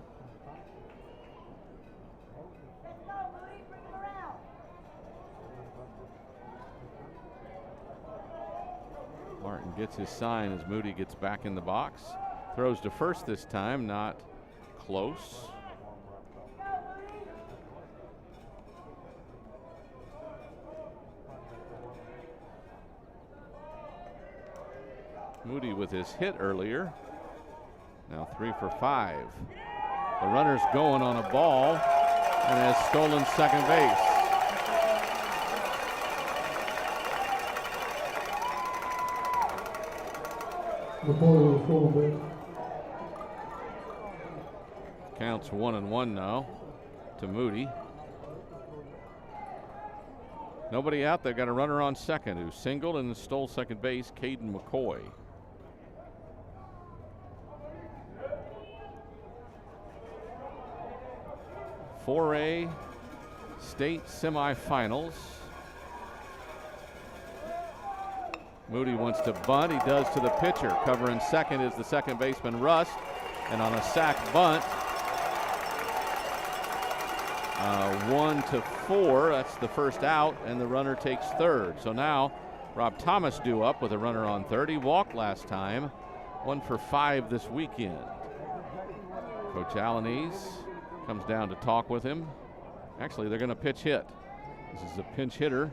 S1: Martin gets his sign as Moody gets back in the box. Throws to first this time, not close. Moody with his hit earlier. Now 3 for 5. The runner's going on a ball and has stolen second base. Counts 1-1 now to Moody. Nobody out there. Got a runner on second who singled and stole second base, Caden McCoy. A state semifinals. Moody wants to bunt. He does to the pitcher. Covering second is the second baseman Rust. And on a sac bunt, 1-4. That's the first out, and the runner takes third. So now Rob Thomas due up with a runner on third. He walked last time. 1 for 5 this weekend. Coach Alanese comes down to talk with him. Actually, they're going to pitch hit. This is a pinch hitter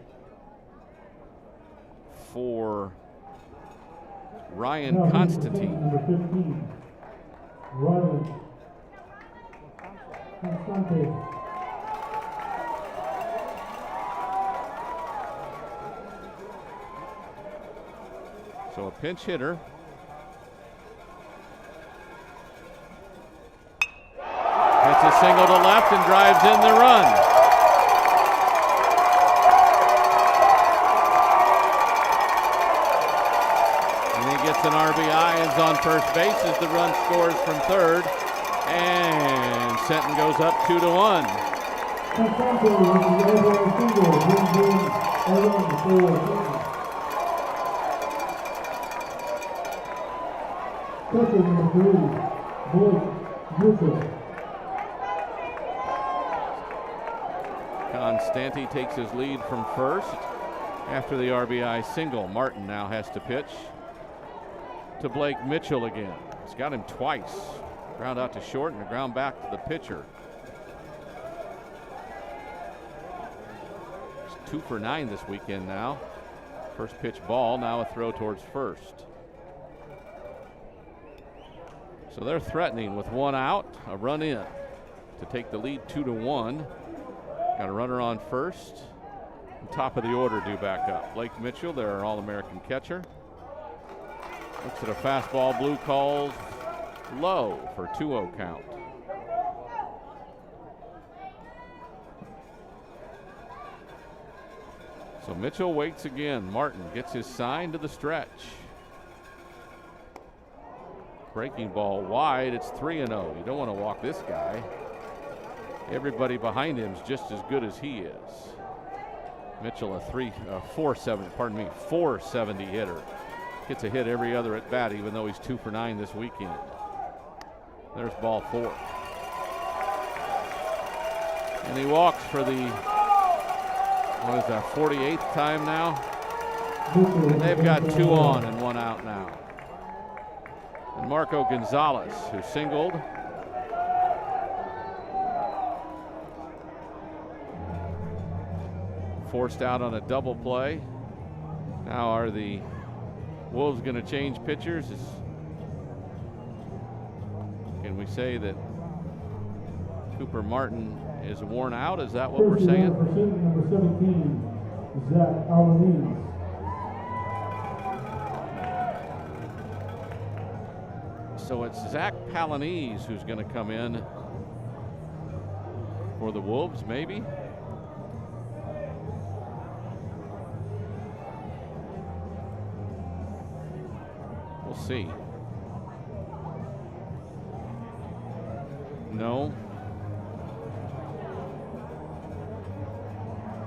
S1: for Ryan Constantine.
S2: Number 15, Ryan Constantine.
S1: So a pinch hitter. Hits a single to left and drives in the run. And he gets an RBI and is on first base as the run scores from third. And Sinton goes up 2-1.
S2: Pitcher number 3, Blake Mitchell.
S1: Constantine takes his lead from first after the RBI single. Martin now has to pitch to Blake Mitchell again. He's got him twice. Ground out to short and a ground back to the pitcher. He's 2 for 9 this weekend now. First pitch ball, now a throw towards first. So they're threatening with 1 out, a run in to take the lead 2-1. Got a runner on first. Top of the order due back up. Blake Mitchell, their All-American catcher. Looks at a fastball, blue calls low for 2-0 count. So Mitchell waits again. Martin gets his sign to the stretch. Breaking ball wide. It's 3-0. You don't want to walk this guy. Everybody behind him is just as good as he is. Mitchell, a 470 hitter. Gets a hit every other at bat, even though he's 2 for 9 this weekend. There's ball 4. And he walks for the, 48th time now? And they've got 2 on and 1 out now. And Marco Gonzalez, who singled. Forced out on a double play. Now are the Wolves going to change pitchers? Can we say that Cooper Martin is worn out? Is that what we're saying?
S2: Number 17, Zach Palanese.
S1: So it's Zach Palanese who's going to come in for the Wolves, maybe? We'll see. No.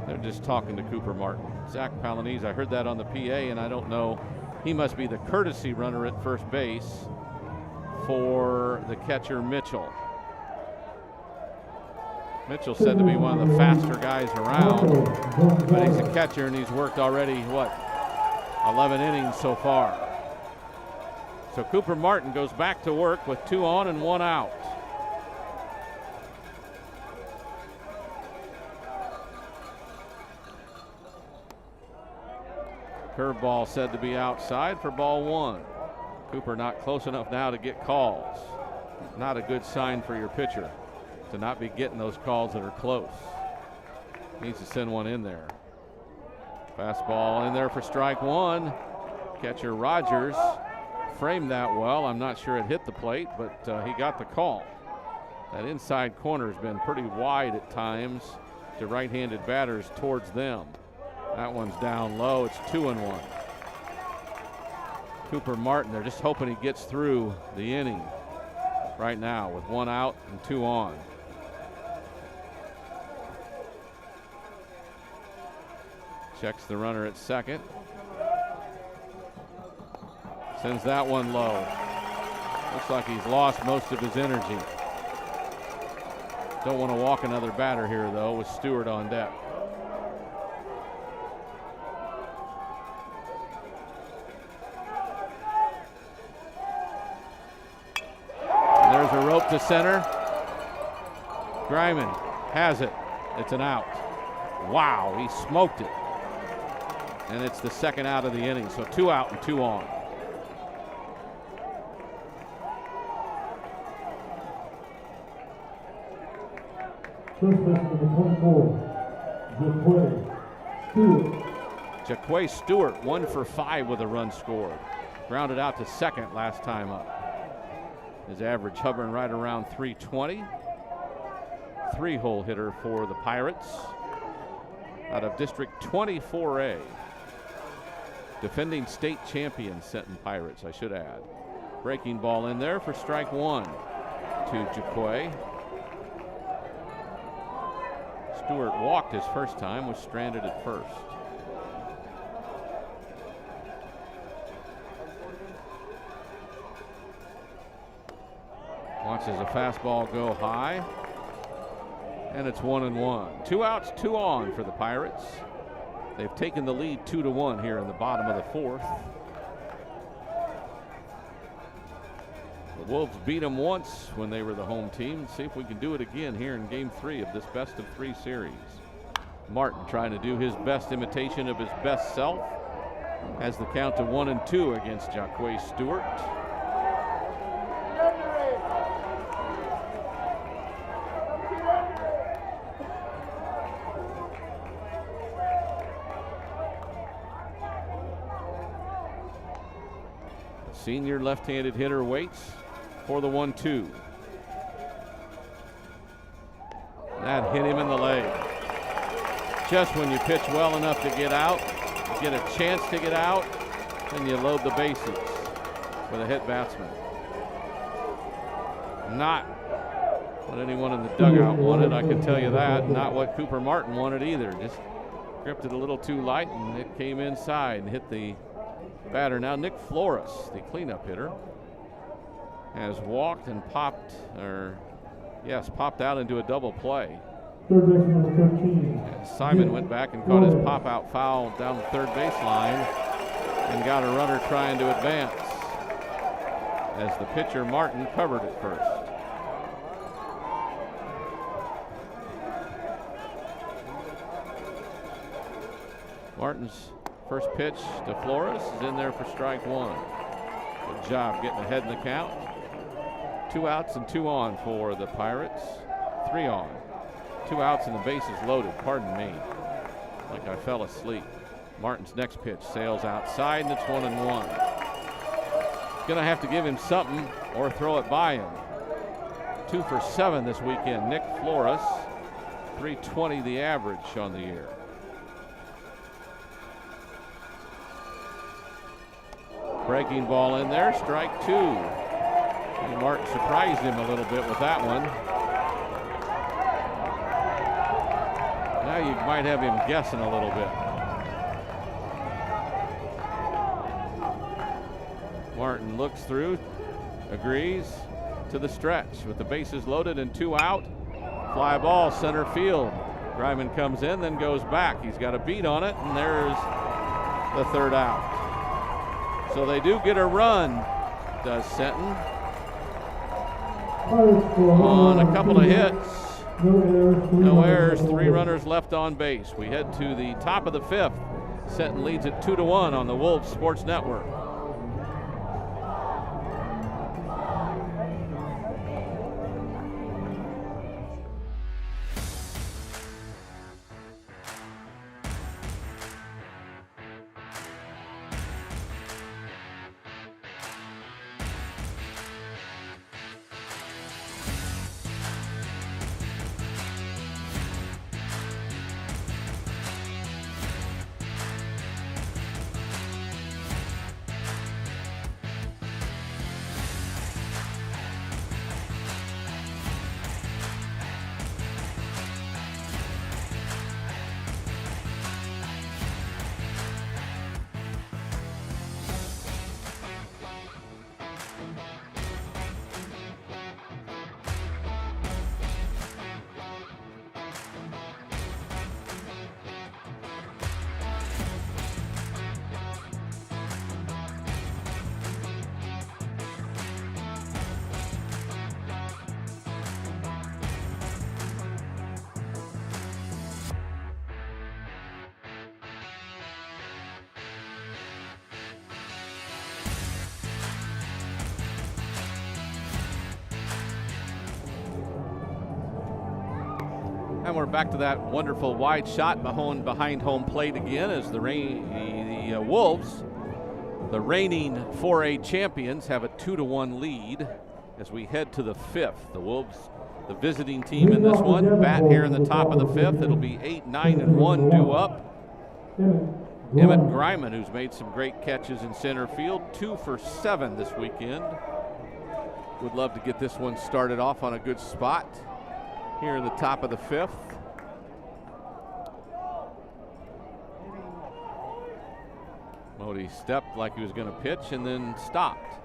S1: They're just talking to Cooper Martin. Zach Palanese, I heard that on the PA, and I don't know. He must be the courtesy runner at first base for the catcher Mitchell. Mitchell's said to be one of the faster guys around, but he's a catcher and he's worked already, 11 innings so far. So Cooper Martin goes back to work with 2 on and 1 out. Curveball said to be outside for ball 1. Cooper not close enough now to get calls. Not a good sign for your pitcher to not be getting those calls that are close. Needs to send one in there. Fastball in there for strike 1. Catcher Rogers framed that well. I'm not sure it hit the plate, but he got the call. That inside corner has been pretty wide at times to right-handed batters towards them. That one's down low. It's 2-1. Cooper Martin, they're just hoping he gets through the inning right now with 1 out and 2 on. Checks the runner at second. Sends that one low. Looks like he's lost most of his energy. Don't want to walk another batter here, though, with Stewart on deck. And there's a rope to center. Griman has it. It's an out. Wow, he smoked it. And it's the second out of the inning, so 2 out and 2 on.
S2: First baseman number 24, Stewart.
S1: Jaquay Stewart 1 for 5 with a run scored. Grounded out to second last time up. His average hovering right around 320. 3-hole hitter for the Pirates out of District 24A. Defending state champion Sinton Pirates, I should add. Breaking ball in there for strike 1 to Jaquay. Stewart walked his first time, was stranded at first. Watches a fastball go high. And it's 1-1. 2 outs, 2 on for the Pirates. They've taken the lead 2-1 here in the bottom of the 4th. The Wolves beat them once when they were the home team. Let's see if we can do it again here in Game 3 of this best-of-3 series. Martin trying to do his best imitation of his best self. Has the count to 1-2 against Jaquay Stewart. Senior left-handed hitter waits for the 1-2. That hit him in the leg. Just when you pitch well enough to get out, you get a chance to get out, then you load the bases with a hit batsman. Not what anyone in the dugout wanted, I can tell you that. Not what Cooper Martin wanted either. Just Gripped it a little too light, and it came inside and hit the batter. Now Nick Flores, the cleanup hitter, has walked and popped out into a double play.
S2: Third baseman number 13.
S1: And Simon went back and caught his pop-out foul down the third baseline and got a runner trying to advance as the pitcher Martin covered it first. Martin's first pitch to Flores is in there for strike one. Good job getting ahead in the count. 2 outs and 2 on for the Pirates. 3 on. 2 outs and the bases loaded. Pardon me. Like I fell asleep. Martin's next pitch sails outside, and it's 1-1. Gonna have to give him something or throw it by him. 2 for 7 this weekend. Nick Flores, 320 the average on the year. Breaking ball in there, strike 2. And Martin surprised him a little bit with that one. Now you might have him guessing a little bit. Martin looks through, agrees to the stretch with the bases loaded and 2 out. Fly ball center field. Greiman comes in, then goes back. He's got a beat on it, and there's the 3rd out. So they do get a run, does Sinton, on a couple of hits. No errors, 3 runners left on base. We head to the top of the 5th. Sinton leads it 2-1 on the Wolves Sports Network. And we're back to that wonderful wide shot behind home plate again as the Wolves, the reigning 4A champions, have a 2-1 lead as we head to the 5th. The Wolves, the visiting team in this one, bat here in the top of the 5th. It'll be 8, 9, and 1 due up. Emmett Greiman, who's made some great catches in center field, 2 for 7 this weekend. Would love to get this one started off on a good spot here in the top of the 5th. Modi stepped like he was going to pitch and then stopped.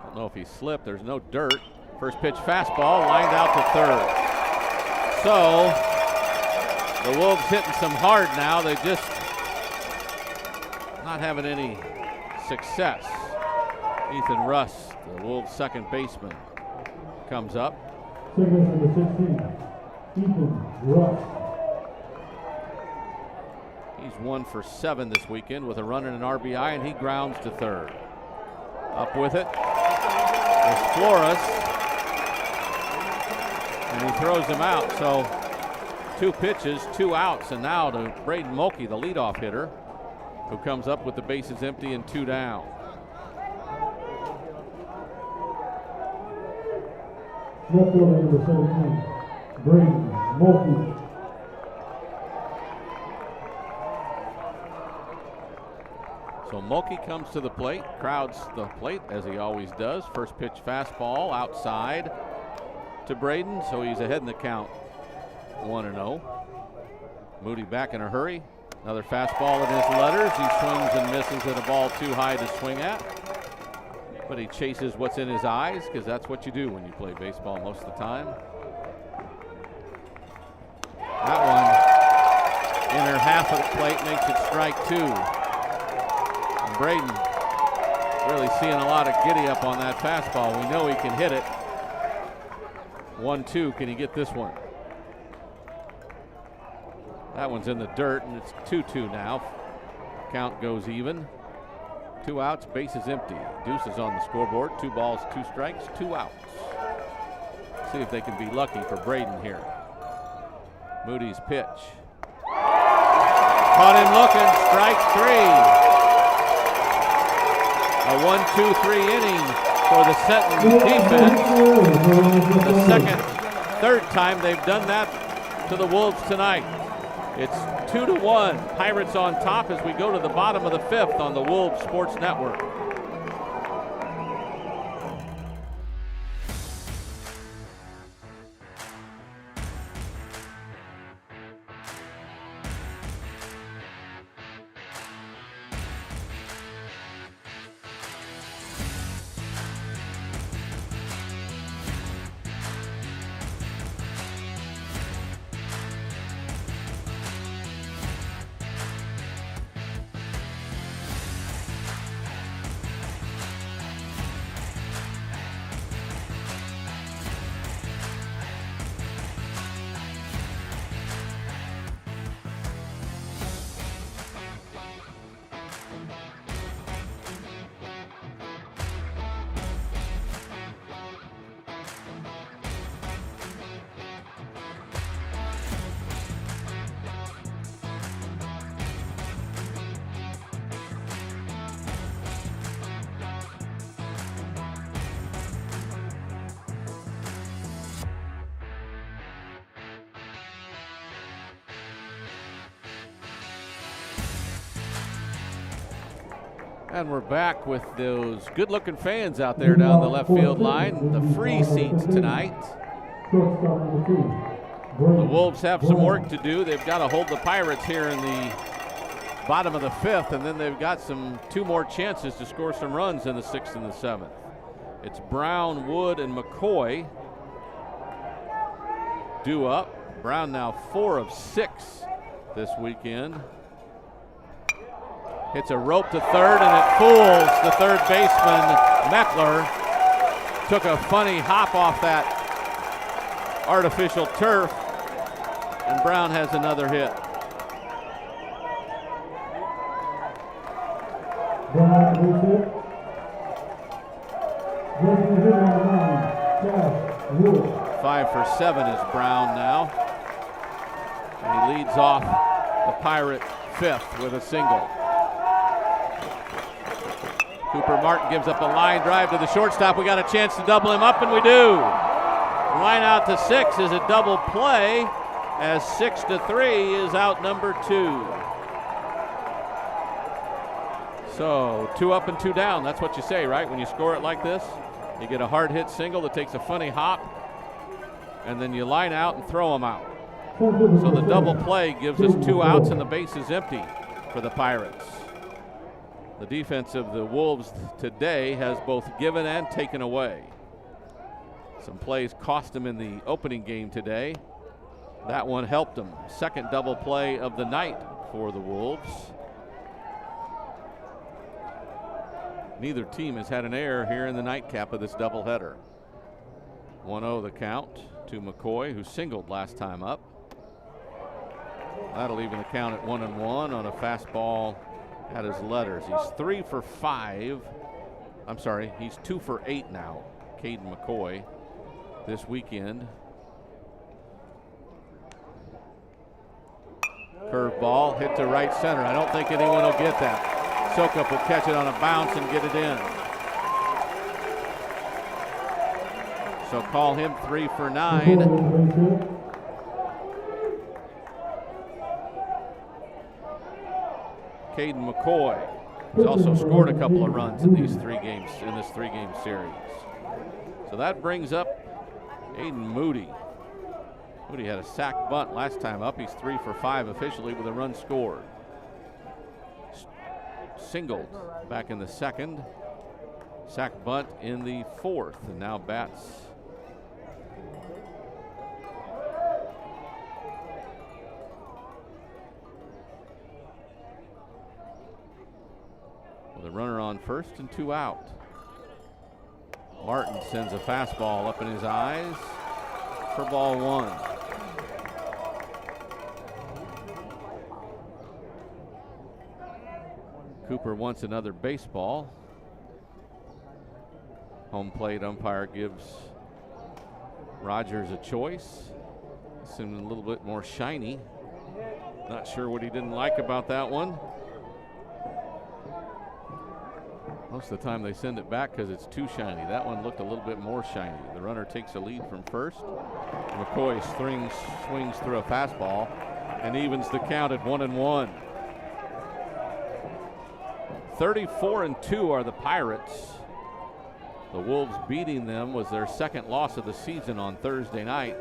S1: Don't know if he slipped. There's no dirt. First pitch fastball lined out to 3rd. So the Wolves hitting some hard now. They just not having any success. Ethan Russ, the Wolves' second baseman, comes up.
S2: Second number 16, Ethan Russ.
S1: He's 1 for 7 this weekend with a run and an RBI, and he grounds to 3rd. Up with it is Flores, and he throws him out. So 2 pitches, 2 outs, and now to Braden Mulkey, the leadoff hitter, who comes up with the bases empty and 2 down.
S2: Left fielder number 17, Braden Mulkey.
S1: So Mulkey comes to the plate, crowds the plate as he always does. First pitch fastball outside to Braden, so he's ahead in the count, 1-0. Moody back in a hurry. Another fastball in his letters. He swings and misses at a ball too high to swing at. But he chases what's in his eyes, because that's what you do when you play baseball most of the time. That one, inner half of the plate, makes it strike 2. And Braden really seeing a lot of giddy up on that fastball. We know he can hit it. 1-2, can he get this one? That one's in the dirt, and it's 2-2 now. Count goes even. 2 outs, bases empty. Deuce is on the scoreboard. 2 balls, 2 strikes, 2 outs. See if they can be lucky for Braden here. Moody's pitch. Caught him looking, strike 3. A 1-2-3 inning for the Sinton defense. The second, third time they've done that to the Wolves tonight. It's 2-1. Pirates on top as we go to the bottom of the 5th on the Wolves Sports Network. And we're back with those good-looking fans out there down the left field line. The free seats tonight. The Wolves have some work to do. They've got to hold the Pirates here in the bottom of the 5th, and then they've got 2 more chances to score some runs in the 6th and the 7th. It's Brown, Wood, and McCoy due up. Brown now 4 of 6 this weekend. Hits a rope to third, and it fools the third baseman, Meckler. Took a funny hop off that artificial turf, and Brown has another hit. Five for 7 is Brown now. And he leads off the Pirate 5th with a single. Cooper Martin gives up a line drive to the shortstop. We got a chance to double him up, and we do. Line out to 6 is a double play, as 6-3 is out number 2. So 2 up and 2 down. That's what you say, right? When you score it like this, you get a hard hit single that takes a funny hop, and then you line out and throw them out. So the double play gives us 2 outs, and the base is empty for the Pirates. The defense of the Wolves today has both given and taken away. Some plays cost them in the opening game today. That one helped them. Second double play of the night for the Wolves. Neither team has had an error here in the nightcap of this doubleheader. 1-0 the count to McCoy, who singled last time up. That'll even the count at 1-1 on a fastball at his letters. He's 3 for 5. I'm sorry, he's 2 for 8 now, Caden McCoy, this weekend. Curveball hit to right center. I don't think anyone will get that. Sokup will catch it on a bounce and get it in. So call him 3 for 9. Caden McCoy has also scored a couple of runs in these 3 games, in this 3-game series. So that brings up Aiden Moody. Moody had a sac bunt last time up. He's 3 for 5 officially with a run scored. singled back in the second. Sack bunt in the fourth, and now bats with a runner on first and 2 out. Martin sends a fastball up in his eyes for ball 1. Cooper wants another baseball. Home plate umpire gives Rogers a choice. Seeming a little bit more shiny. Not sure what he didn't like about that one. Most of the time they send it back because it's too shiny. That one looked a little bit more shiny. The runner takes a lead from first. McCoy swings through a fastball and evens the count at 1-1. 34-2 are the Pirates. The Wolves beating them was their second loss of the season on Thursday night.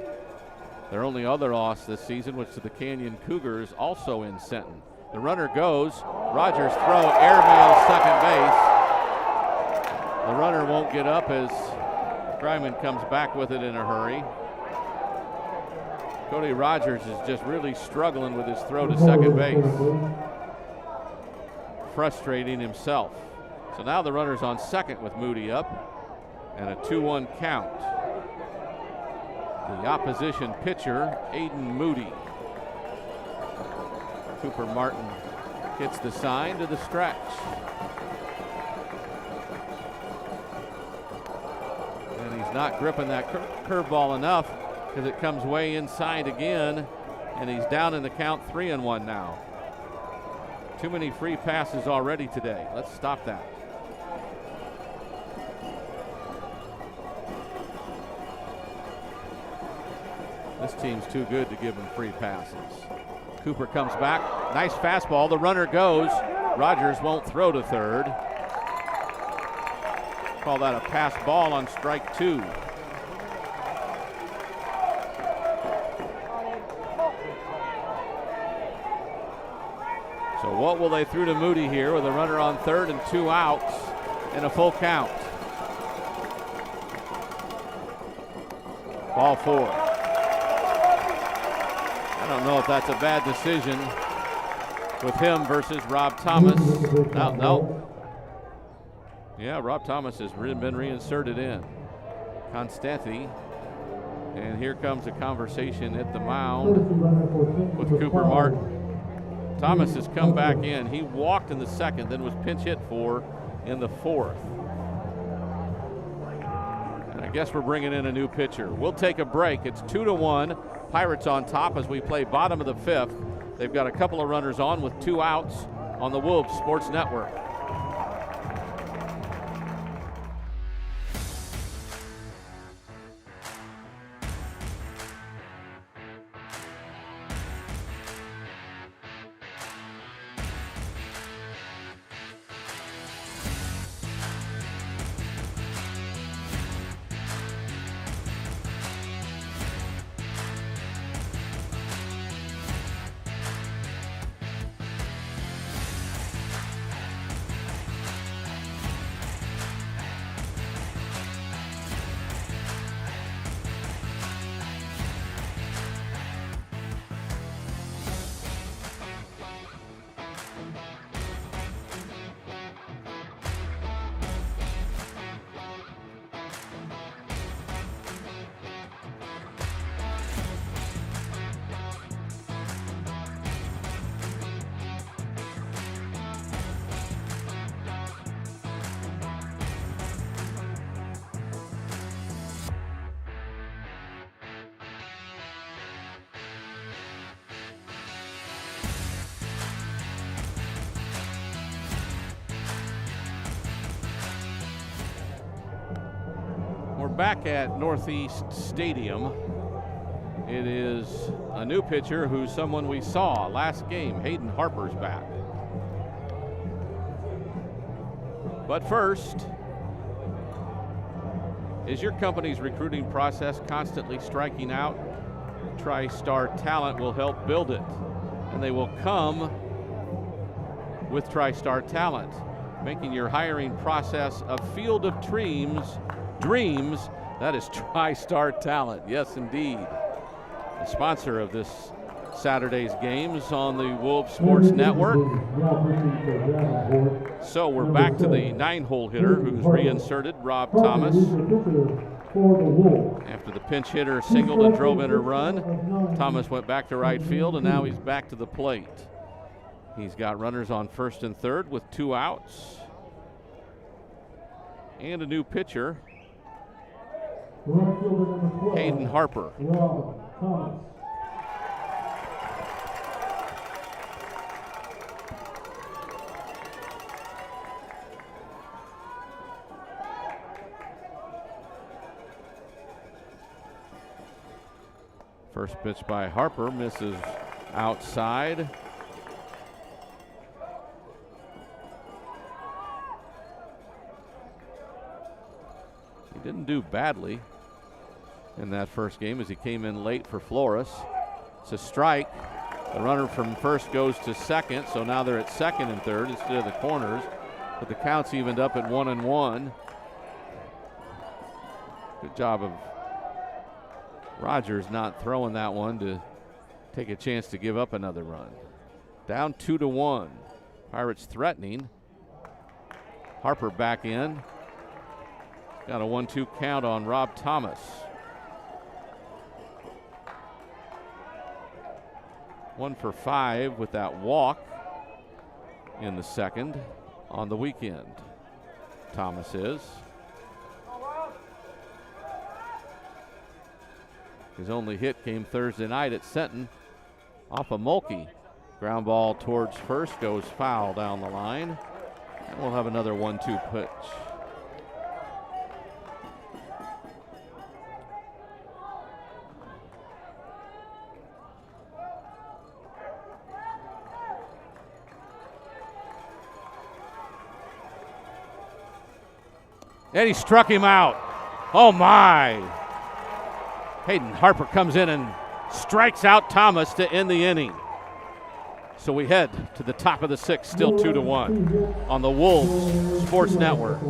S1: Their only other loss this season was to the Canyon Cougars, also in Sinton. The runner goes. Rogers throw, airmail second base. The runner won't get up as Greiman comes back with it in a hurry. Cody Rogers is just really struggling with his throw to second base. Frustrating himself. So now the runner's on second with Moody up and a 2-1 count. The opposition pitcher, Aiden Moody. Cooper Martin hits the sign to the stretch. And he's not gripping that curveball enough because it comes way inside again, and he's down in the count 3-1 now. Too many free passes already today. Let's stop that. This team's too good to give him free passes. Cooper comes back. Nice fastball. The runner goes. Rogers won't throw to third. Call that a pass ball on strike 2. So what will they throw to Moody here with a runner on third and 2 outs and a full count? Ball 4. I don't know if that's a bad decision with him versus Rob Thomas. No. Yeah, Rob Thomas has been reinserted in. Constanti. And here comes a conversation at the mound with Cooper Martin. Thomas has come back in. He walked in the second, then was pinch hit for in the fourth. And I guess we're bringing in a new pitcher. We'll take a break. It's 2-1. Pirates on top as we play bottom of the fifth. They've got a couple of runners on with 2 outs on the Wolves Sports Network. We're back at Northeast Stadium. It is a new pitcher who's someone we saw last game. Hayden Harper's back. But first, is your company's recruiting process constantly striking out? TriStar Talent will help build it, and they will come with TriStar Talent, making your hiring process a field of dreams. That is TriStar Talent. Yes, indeed. The sponsor of this Saturday's games on the Wolves Sports Network. So we're back to the 9-hole hitter who's reinserted, Rob Thomas. After the pinch hitter singled and drove in a run, Thomas went back to right field, and now he's back to the plate. He's got runners on first and third with 2 outs. And a new pitcher, Hayden Harper. First pitch by Harper misses outside. He didn't do badly in that first game as he came in late for Flores. It's a strike. The runner from first goes to second, so now they're at second and third instead of the corners. But the count's evened up at 1-1. Good job of Rogers not throwing that one to take a chance to give up another run. Down 2-1. Pirates threatening. Harper back in. Got a 1-2 count on Rob Thomas. 1 for 5 with that walk in the second on the weekend. Thomas is. His only hit came Thursday night at Sinton off a Mulkey. Ground ball towards first, goes foul down the line. And we'll have another 1-2 pitch. And he struck him out. Oh my. Hayden Harper comes in and strikes out Thomas to end the inning. So we head to the top of the 6th, still 2-1 on the Wolves Sports Network.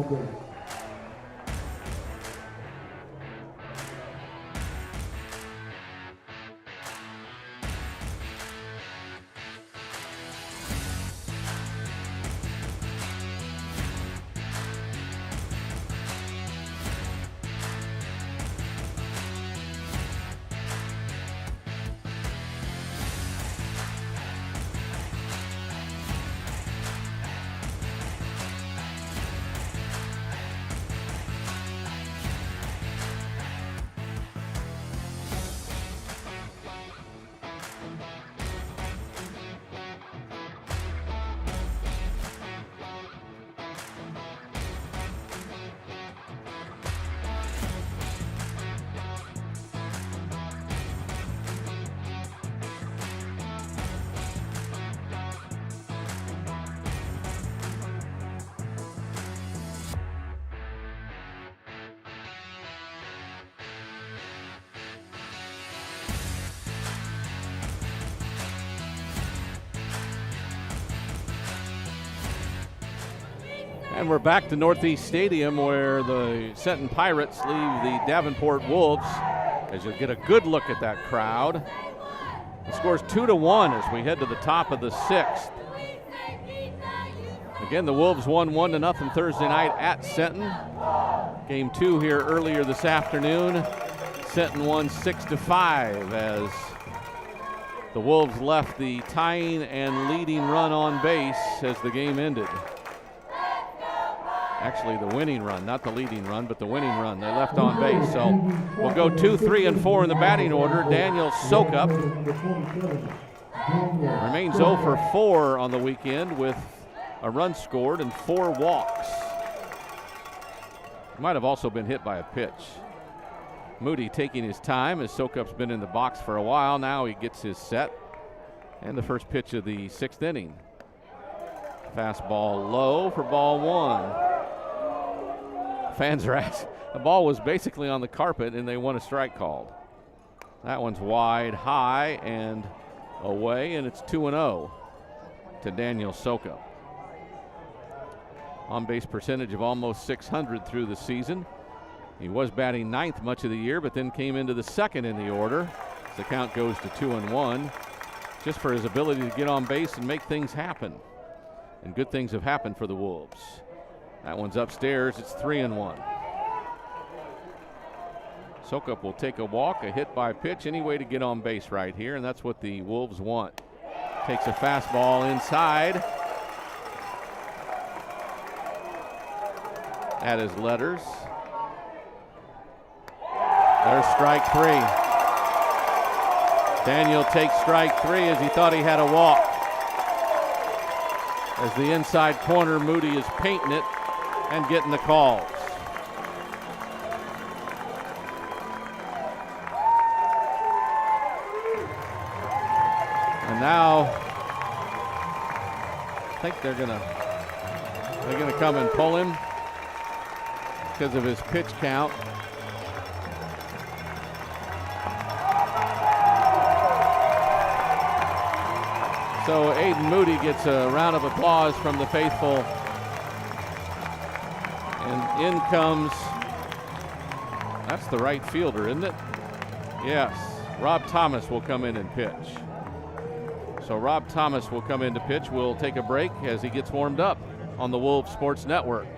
S1: And we're back to Northeast Stadium where the Sinton Pirates leave the Davenport Wolves, as you'll get a good look at that crowd. The score's 2-1 as we head to the top of the 6th. Again, the Wolves won 1-0 Thursday night at Sinton. Game 2 here earlier this afternoon. Sinton won 6-5 as the Wolves left the tying and leading run on base as the game ended. Actually, the winning run, not the leading run, but the winning run. They left on base. So we'll go 2, 3, and 4 in the batting order. Daniel Sokup remains 0 for 4 on the weekend with a run scored and 4 walks. Might have also been hit by a pitch. Moody taking his time as Sokup's been in the box for a while. Now he gets his set. And the first pitch of the 6th inning. Fastball low for ball 1. Fans are asking. The ball was basically on the carpet and they want a strike called. That one's wide, high, and away, and it's 2-0 to Daniel Sokup. On-base percentage of almost .600 through the season. He was batting ninth much of the year, but then came into the second in the order. As the count goes to 2-1, just for his ability to get on base and make things happen. And good things have happened for the Wolves. That one's upstairs. It's 3-1. Sokup will take a walk, a hit by pitch, any way to get on base right here, and that's what the Wolves want. Takes a fastball inside. At his letters. There's strike three. Daniel takes strike three as he thought he had a walk. As the inside corner, Moody is painting it and getting the calls. And now I think they're gonna come and pull him because of his pitch count. So Aiden Moody gets a round of applause from the faithful. And in comes, that's the right fielder, isn't it? Yes, Rob Thomas will come in and pitch. So Rob Thomas will come in to pitch. We'll take a break as he gets warmed up on the Wolves Sports Network.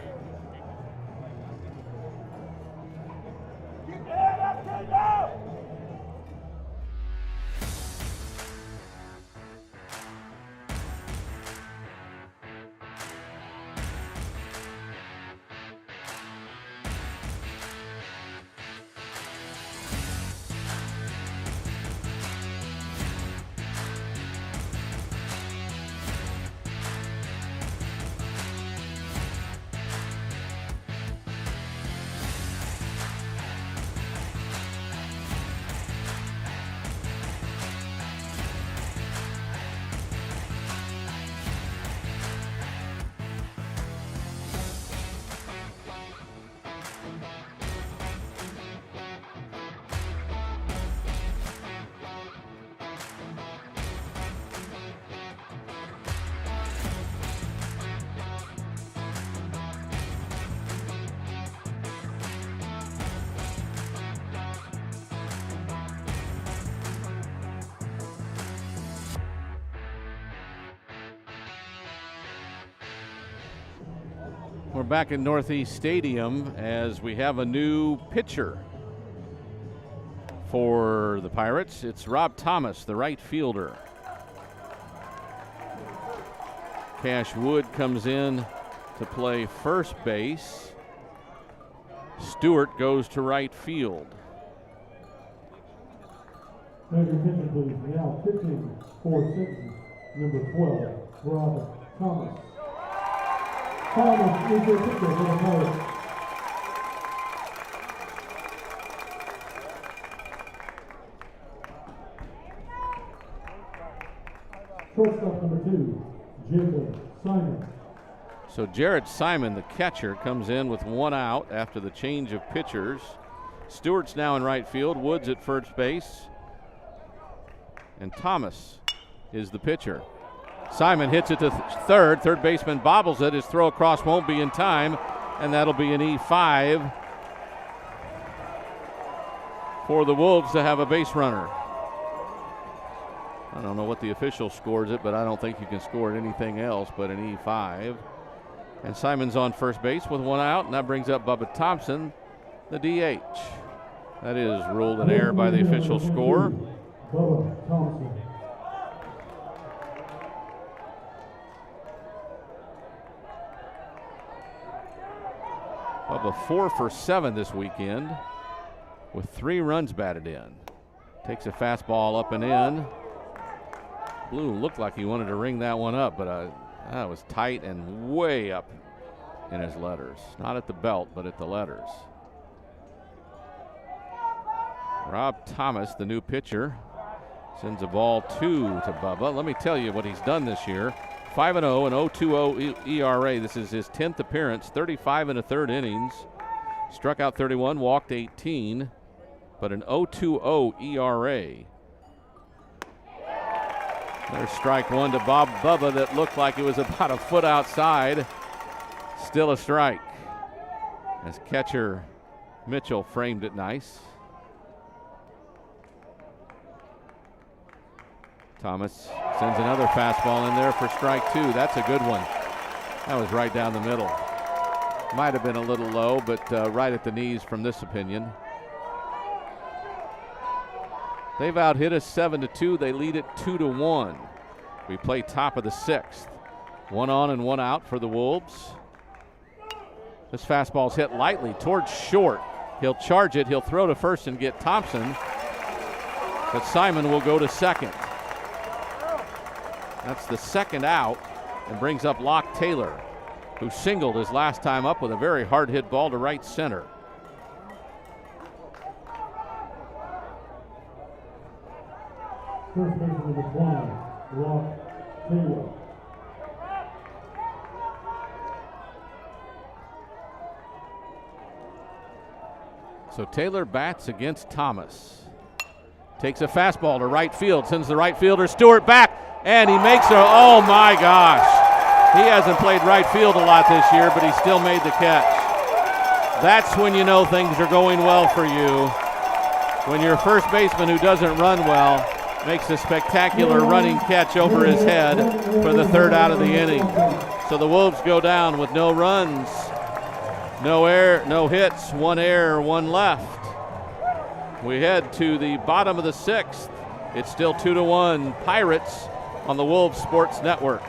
S1: We're back at Northeast Stadium as we have a new pitcher for the Pirates. It's Rob Thomas, the right fielder. Cash Wood comes in to play first base. Stewart goes to right field.
S2: Have your attention, please. Now pitching for Sinton, number 12, Rob Thomas. Thomas is your pitcher for the Pirates. Shortstop number 2, Jacob Simon.
S1: So Jared Simon, the catcher, comes in with one out after the change of pitchers. Stewart's now in right field. Woods at first base. And Thomas is the pitcher. Simon hits it to third. Third baseman bobbles it. His throw across won't be in time, and that'll be an E5 for the Wolves to have a base runner. I don't know what the official scores it, but I don't think you can score it anything else but an E5. And Simon's on first base with one out, and that brings up Bubba Thompson, the DH. That is ruled an error by the official score.
S2: Bubba Thompson.
S1: Bubba 4 for 7 this weekend with 3 runs batted in. Takes a fastball up and in. Blue looked like he wanted to ring that one up, but that was tight and way up in his letters. Not at the belt, but at the letters. Rob Thomas, the new pitcher, sends a ball 2 to Bubba. Let me tell you what he's done this year. 5-0, an 0.20 ERA. This is his 10th appearance, 35 1/3 innings. Struck out 31, walked 18, but an 0.20 ERA. There's strike one to Bubba that looked like it was about a foot outside. Still a strike as catcher Mitchell framed it nice. Thomas sends another fastball in there for strike 2. That's a good one. That was right down the middle. Might have been a little low, but right at the knees from this opinion. They've out-hit us 7-2. They lead it 2-1. We play top of the 6th. 1 on and 1 out for the Wolves. This fastball's hit lightly towards short. He'll charge it. He'll throw to first and get Thompson. But Simon will go to second. That's the second out and brings up Locke Taylor, who singled his last time up with a very hard hit ball to right center.
S2: First baseman number 20, Locke Taylor.
S1: So Taylor bats against Thomas. Takes a fastball to right field, sends the right fielder Stewart back, and he makes a, oh my gosh. He hasn't played right field a lot this year, but he still made the catch. That's when you know things are going well for you. When your first baseman who doesn't run well makes a spectacular running catch over his head for the 3rd out of the inning. So the Wolves go down with no runs, no hits, 1 error, 1 left. We head to the bottom of the 6th. It's still 2-1 Pirates on the Wolves Sports Network.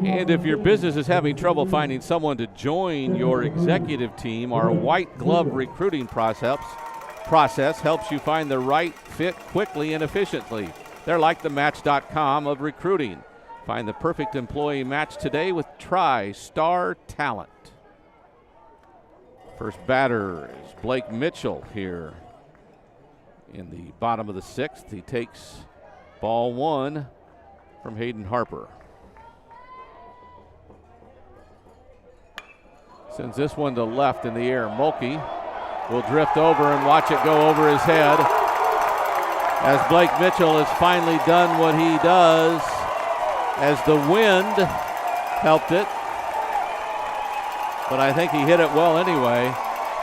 S1: And if your business is having trouble finding someone to join your executive team, our white glove recruiting process helps you find the right fit quickly and efficiently. They're like the Match.com of recruiting. Find the perfect employee match today with TriStar Talent. First batter is Blake Mitchell here in the bottom of the 6th. He takes ball 1 from Hayden Harper. Sends this one to left in the air. Mulkey will drift over and watch it go over his head as Blake Mitchell has finally done what he does as the wind helped it. But I think he hit it well anyway.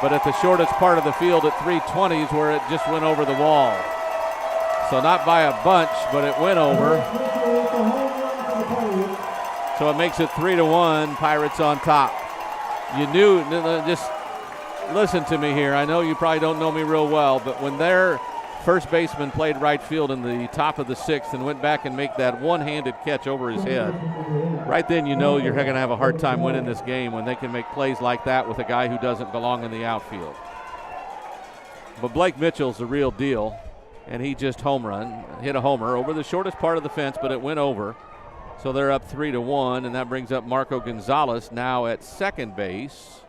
S1: But at the shortest part of the field at 320s where it just went over the wall. So not by a bunch, but it went over. So it makes it 3-1, Pirates on top. You knew, just listen to me here. I know you probably don't know me real well, but when their first baseman played right field in the top of the 6th and went back and make that one-handed catch over his head, right then you know you're going to have a hard time winning this game when they can make plays like that with a guy who doesn't belong in the outfield. But Blake Mitchell's the real deal, and he just hit a homer over the shortest part of the fence, but it went over. So they're up 3-1, and that brings up Marco now at second base.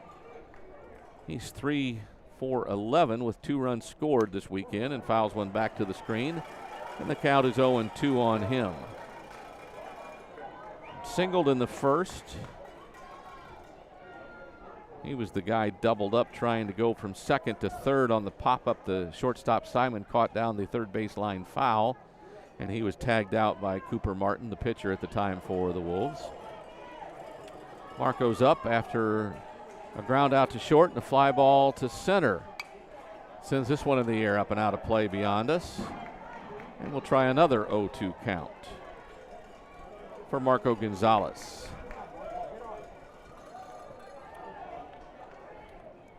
S1: He's 3 for 11 with 2 runs scored this weekend and fouls one back to the screen. And the count is 0-2 on him. Singled in the first. He was the guy doubled up trying to go from second to third on the pop-up. The shortstop Simon caught down the third baseline foul, and he was tagged out by Cooper Martin, the pitcher at the time for the Wolves. Marco's up after a ground out to short and a fly ball to center. Sends this one in the air, up and out of play beyond us. And we'll try another 0-2 count for Marco Gonzalez.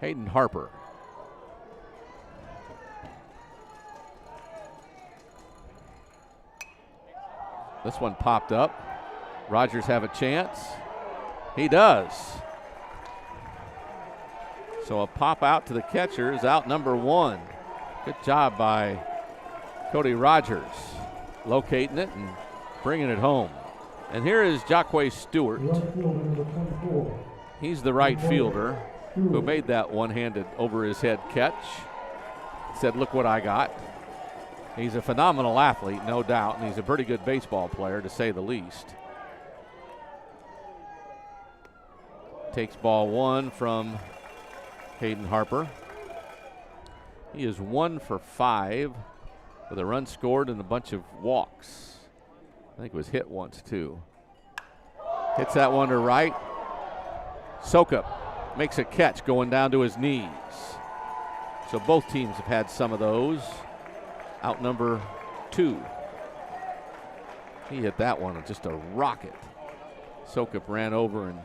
S1: Hayden Harper. This one popped up. Rogers have a chance. He does. So a pop out to the catcher is out number one. Good job by Cody Rogers locating it and bringing it home. And here is Jacque Stewart. He's the right fielder who made that one-handed over his head catch. Said, look what I got. He's a phenomenal athlete, no doubt, and he's a pretty good baseball player, to say the least. Takes ball one from Hayden Harper. He is 1 for 5 with a run scored and a bunch of walks. I think it was hit once, too. Hits that one to right. Sokup makes a catch going down to his knees. So both teams have had some of those. Out number 2. He hit that one with just a rocket. Sokup ran over and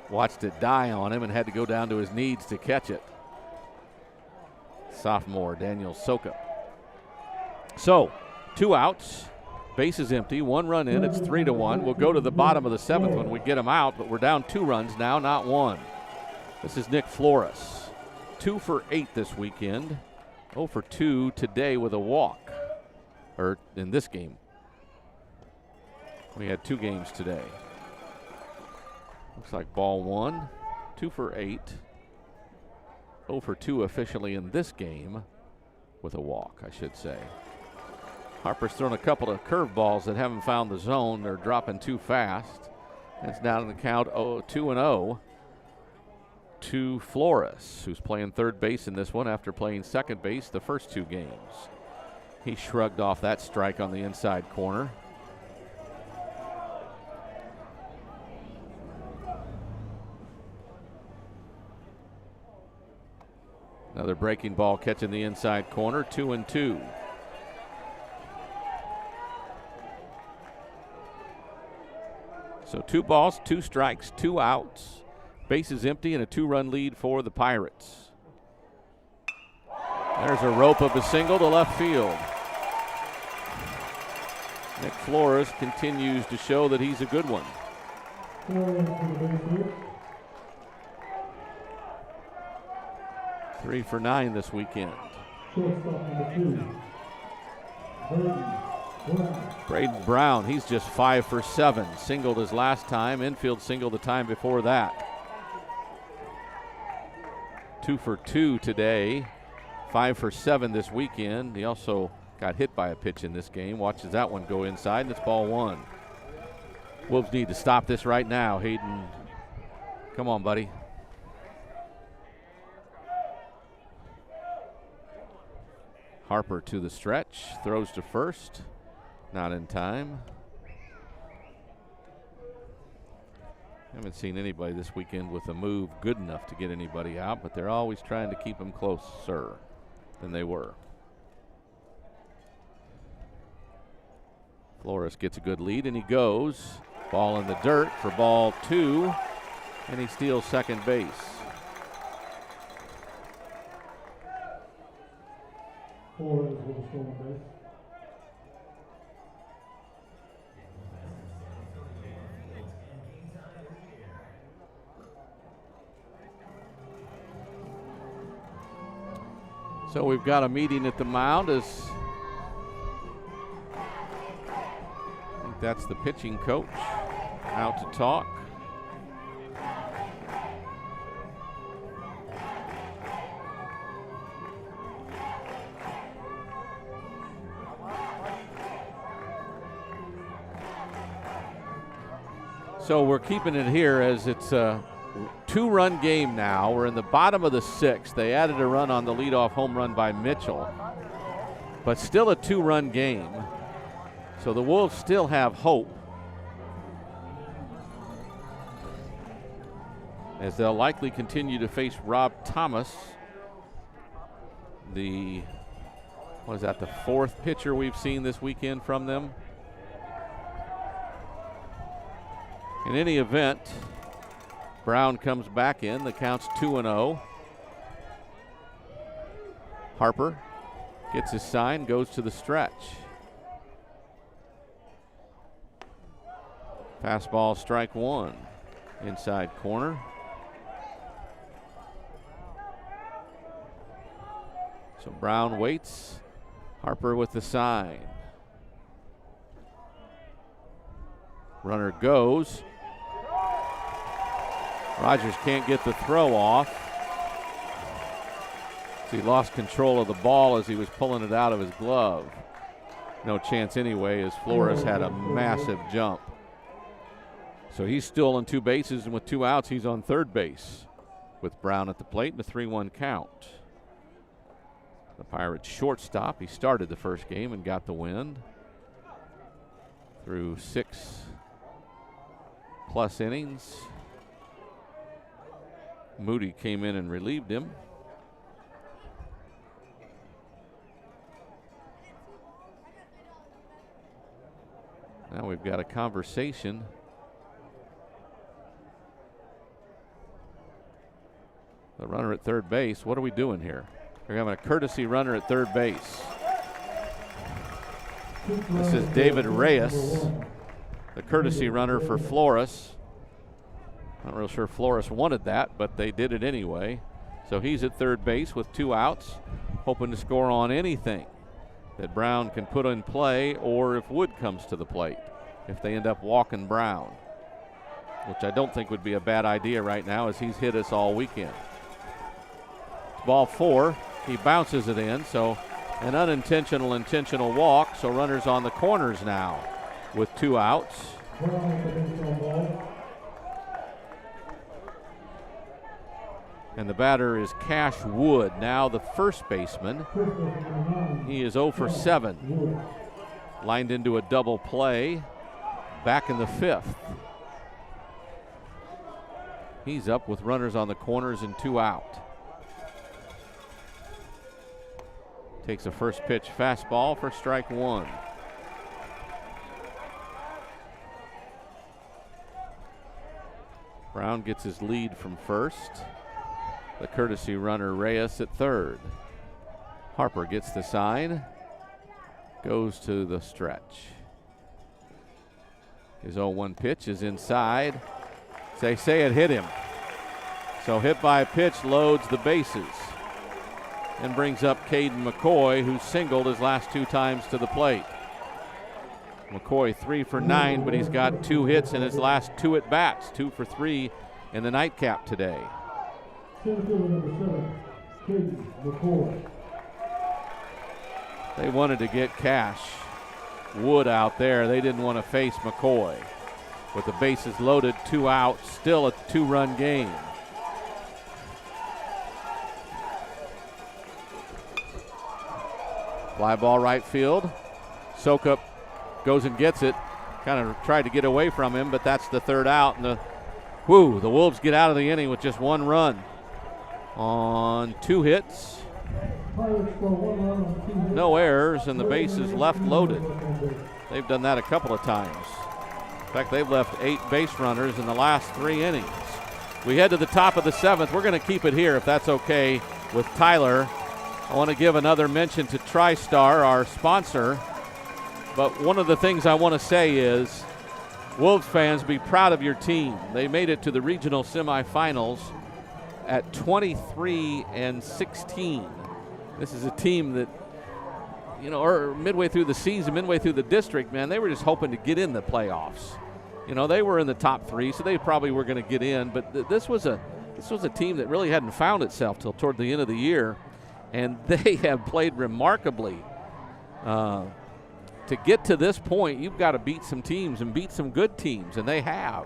S1: watched it die on him and had to go down to his knees to catch it. Sophomore Daniel Sokup. So 2 outs, bases empty, 1 run in. It's 3-1. We'll go to the bottom of the 7th when we get him out, but we're down 2 runs now, not 1. This is Nick Flores, 2 for 8 this weekend, 0 for 2 today with a walk, or in this game. We had 2 games today. Looks like ball 1, 2 for 8, 0 for 2 officially in this game with a walk, I should say. Harper's thrown a couple of curveballs that haven't found the zone. They're dropping too fast. It's down in the count 2-0 to Flores, who's playing third base in this one after playing second base the first 2 games. He shrugged off that strike on the inside corner. Another breaking ball catching the inside corner, 2-2. So 2 balls, 2 strikes, 2 outs. Bases empty and a 2-run lead for the Pirates. There's a rope of a single to left field. Nick Flores continues to show that he's a good one. 3 for 9 this weekend. Braden Brown, he's just 5 for 7. Singled his last time, infield single the time before that. 2 for 2 today, 5 for 7 this weekend. He also got hit by a pitch in this game. Watches that one go inside, and it's ball 1. Wolves need to stop this right now. Hayden, come on, buddy. Harper to the stretch, throws to first, not in time. Haven't seen anybody this weekend with a move good enough to get anybody out, but they're always trying to keep them closer than they were. Flores gets a good lead, and he goes. Ball in the dirt for ball 2, and he steals second base.
S2: Flores with a stolen base.
S1: So we've got a meeting at the mound as I think that's the pitching coach out to talk. So we're keeping it here as it's two-run game now. We're in the bottom of the sixth. They added a run on the leadoff home run by Mitchell, but still a two-run game. So the Wolves still have hope, as they'll likely continue to face Rob Thomas, the fourth pitcher we've seen this weekend from them. In any event, Brown comes back in. The count's 2-0. Harper gets his sign, goes to the stretch. Fastball, strike one. Inside corner. So Brown waits. Harper with the sign. Runner goes. Rogers can't get the throw off. So he lost control of the ball as he was pulling it out of his glove. No chance anyway, as Flores had a massive jump. So he's still on two bases, and with two outs, he's on third base with Brown at the plate and a 3-1 count. The Pirates shortstop, he started the first game and got the win through 6+ innings. Moody came in and relieved him. Now we've got a conversation. The runner at third base. What are we doing here? We're having a courtesy runner at third base. This is David Reyes, the courtesy runner for Flores. Not real sure Flores wanted that, but they did it anyway. So he's at third base with two outs, hoping to score on anything that Brown can put in play, or if Wood comes to the plate, if they end up walking Brown, which I don't think would be a bad idea right now, as he's hit us all weekend. Ball four, he bounces it in, so an unintentional intentional walk, so runners on the corners now with two outs. And the batter is Cash Wood, now the first baseman. He is 0 for 7. Lined into a double play back in the fifth. He's up with runners on the corners and two out. Takes a first pitch fastball for strike one. Brown gets his lead from first. The courtesy runner Reyes at third. Harper gets the sign, goes to the stretch. His 0-1 pitch is inside. They say it hit him. So hit by a pitch loads the bases and brings up Caden McCoy, who singled his last two times to the plate. McCoy 3 for 9, but he's got 2 hits in his last 2 at-bats, 2 for 3 in the nightcap today. They wanted to get Cash Wood out there. They didn't want to face McCoy. With the bases loaded, 2 outs, still a 2-run game. Fly ball right field. Sokup goes and gets it. Kind of tried to get away from him, but that's the third out. And the Wolves get out of the inning with just 1 run on 2 hits. No errors, and the bases left loaded. They've done that a couple of times. In fact, they've left 8 base runners in the last 3 innings. We head to the top of the 7th. We're going to keep it here, if that's okay with Tyler. I want to give another mention to TriStar, our sponsor. But one of the things I want to say is, Wolves fans, be proud of your team. They made it to the regional semifinals at 23-16. This is a team that, or midway through the season, midway through the district, man, they were just hoping to get in the playoffs. They were in the top 3, so they probably were going to get in. But this was a team that really hadn't found itself till toward the end of the year, and they have played remarkably. To get to this point, you've got to beat some teams and beat some good teams, and they have.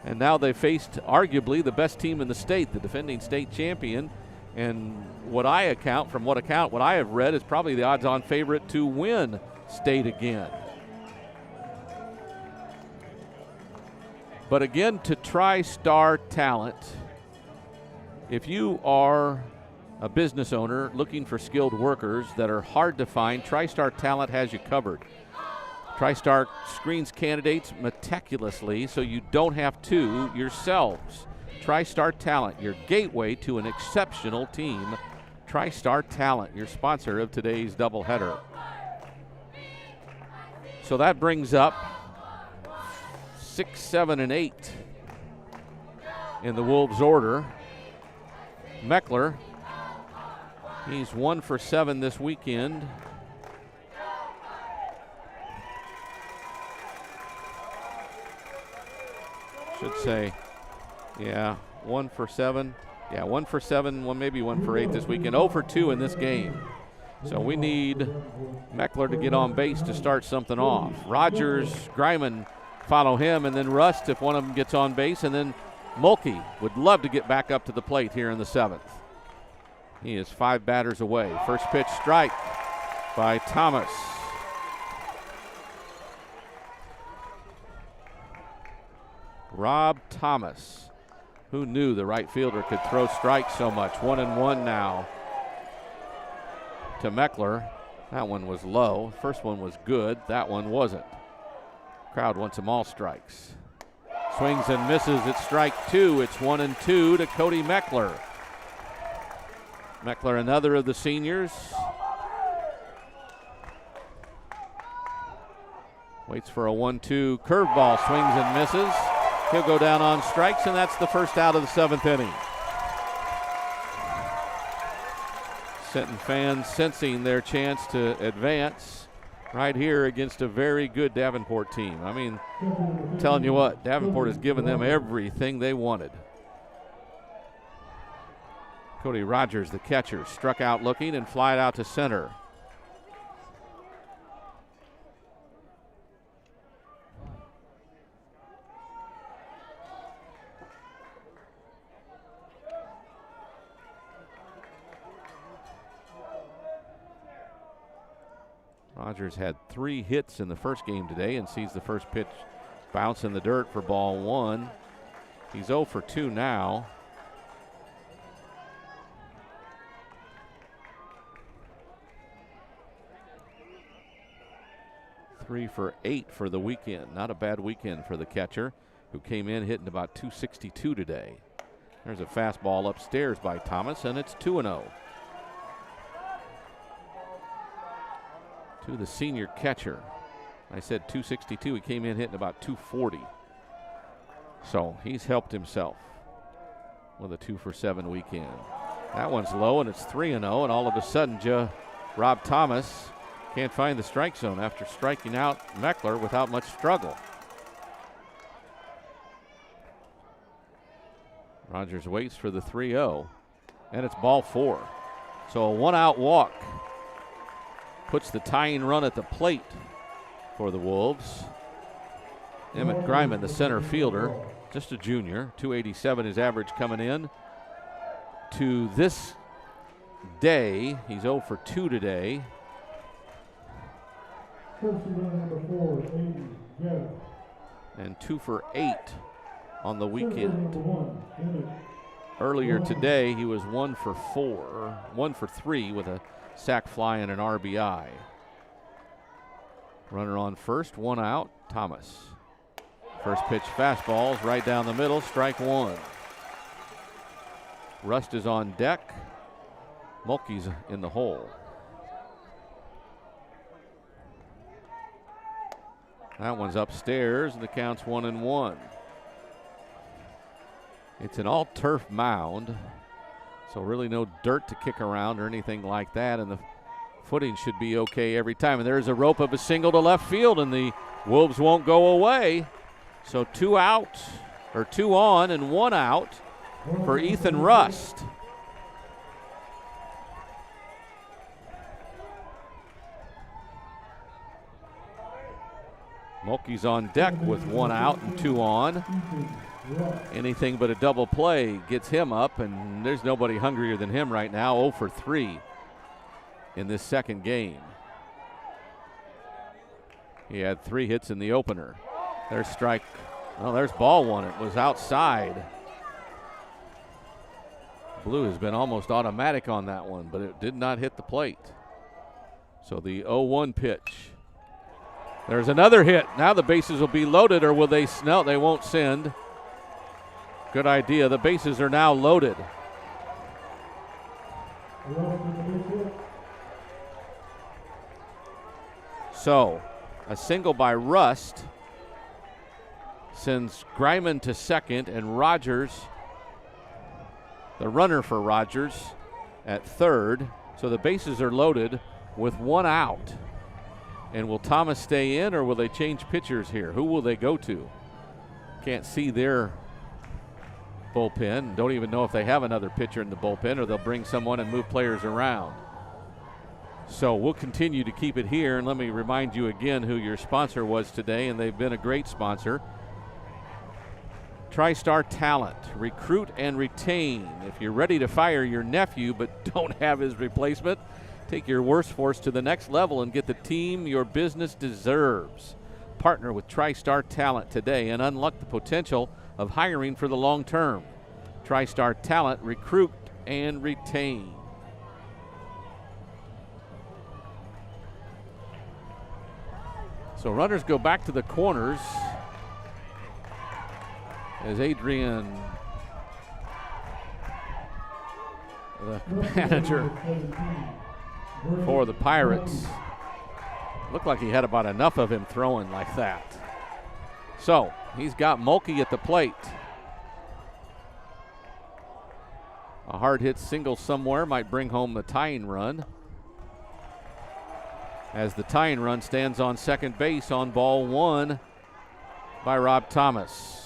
S1: And now they faced arguably the best team in the state, the defending state champion. And what I have read is probably the odds-on favorite to win state again. But again, to TriStar Talent, if you are a business owner looking for skilled workers that are hard to find, TriStar Talent has you covered. TriStar screens candidates meticulously so you don't have to yourselves. TriStar Talent, your gateway to an exceptional team. TriStar Talent, your sponsor of today's doubleheader. So that brings up 6, 7, and 8 in the Wolves order. Meckler, he's 1 for 7 this weekend. Should say, yeah, 1 for 7. Yeah, 1 for 7, maybe 1 for 8 this weekend. 0 for 2 in this game. So we need Meckler to get on base to start something off. Rogers, Greiman follow him, and then Rust if one of them gets on base, and then Mulkey would love to get back up to the plate here in the 7th. He is 5 batters away. First pitch strike by Thomas. Rob Thomas. Who knew the right fielder could throw strikes so much? 1-1 now to Meckler. That one was low. First one was good. That one wasn't. Crowd wants them all strikes. Swings and misses at strike 2. It's 1-2 to Cody Meckler. Meckler, another of the seniors. Waits for a 1-2 curveball. Swings and misses. He'll go down on strikes, and that's the first out of the 7th inning. Sinton fans sensing their chance to advance right here against a very good Davenport team. I mean, I'm telling you what, Davenport has given them everything they wanted. Cody Rogers, the catcher, struck out looking and flied out to center. Rogers had 3 hits in the first game today and sees the first pitch bounce in the dirt for ball 1. He's 0 for 2 now. Three for 8 for the weekend. Not a bad weekend for the catcher, who came in hitting about 262 today. There's a fastball upstairs by Thomas, and it's 2-0. To the senior catcher. I said 262. He came in hitting about 240. So he's helped himself with a 2 for 7 weekend. That one's low, and it's 3-0, and all of a sudden, Rob Thomas can't find the strike zone after striking out Meckler without much struggle. Rogers waits for the 3-0, and it's ball 4. So a 1-out walk puts the tying run at the plate for the Wolves. Emmett Greiman, the center fielder, just a junior, 287 his average coming in. To this day, he's 0 for 2 today. And 2 for 8 on the weekend. Earlier today, he was 1 for 3 with a sac fly and an RBI. Runner on first, 1 out, Thomas. First pitch fastballs right down the middle, strike 1. Rust is on deck. Mulkey's in the hole. That one's upstairs, and the count's 1-1. It's an all-turf mound, so really no dirt to kick around or anything like that, and the footing should be okay every time. And there's a rope of a single to left field, and the Wolves won't go away. So 2 out, or 2 on and 1 out for Ethan Rust. Mulkey's on deck with 1 out and 2 on. Anything but a double play gets him up, and there's nobody hungrier than him right now. 0 for 3 in this second game. He had 3 hits in the opener. There's strike. Oh, there's ball one. It was outside. Blue has been almost automatic on that one, but it did not hit the plate. So the 0-1 pitch. There's another hit. Now the bases will be loaded, or will they? No, they won't send. Good idea. The bases are now loaded. So a single by Rust sends Greiman to second, and Rogers, the runner for Rogers, at third. So the bases are loaded with 1 out. And will Thomas stay in, or will they change pitchers here? Who will they go to? Can't see their bullpen. Don't even know if they have another pitcher in the bullpen, or they'll bring someone and move players around. So we'll continue to keep it here. And let me remind you again who your sponsor was today, and they've been a great sponsor. TriStar Talent. Recruit and retain. If you're ready to fire your nephew but don't have his replacement, take your workforce to the next level and get the team your business deserves. Partner with TriStar Talent today and unlock the potential of hiring for the long term. TriStar Talent, recruit and retain. So runners go back to the corners as Adrian, the manager for the Pirates, looked like he had about enough of him throwing like that. So he's got Mulkey at the plate. A hard hit single somewhere might bring home the tying run, as the tying run stands on second base on ball 1 by Rob Thomas.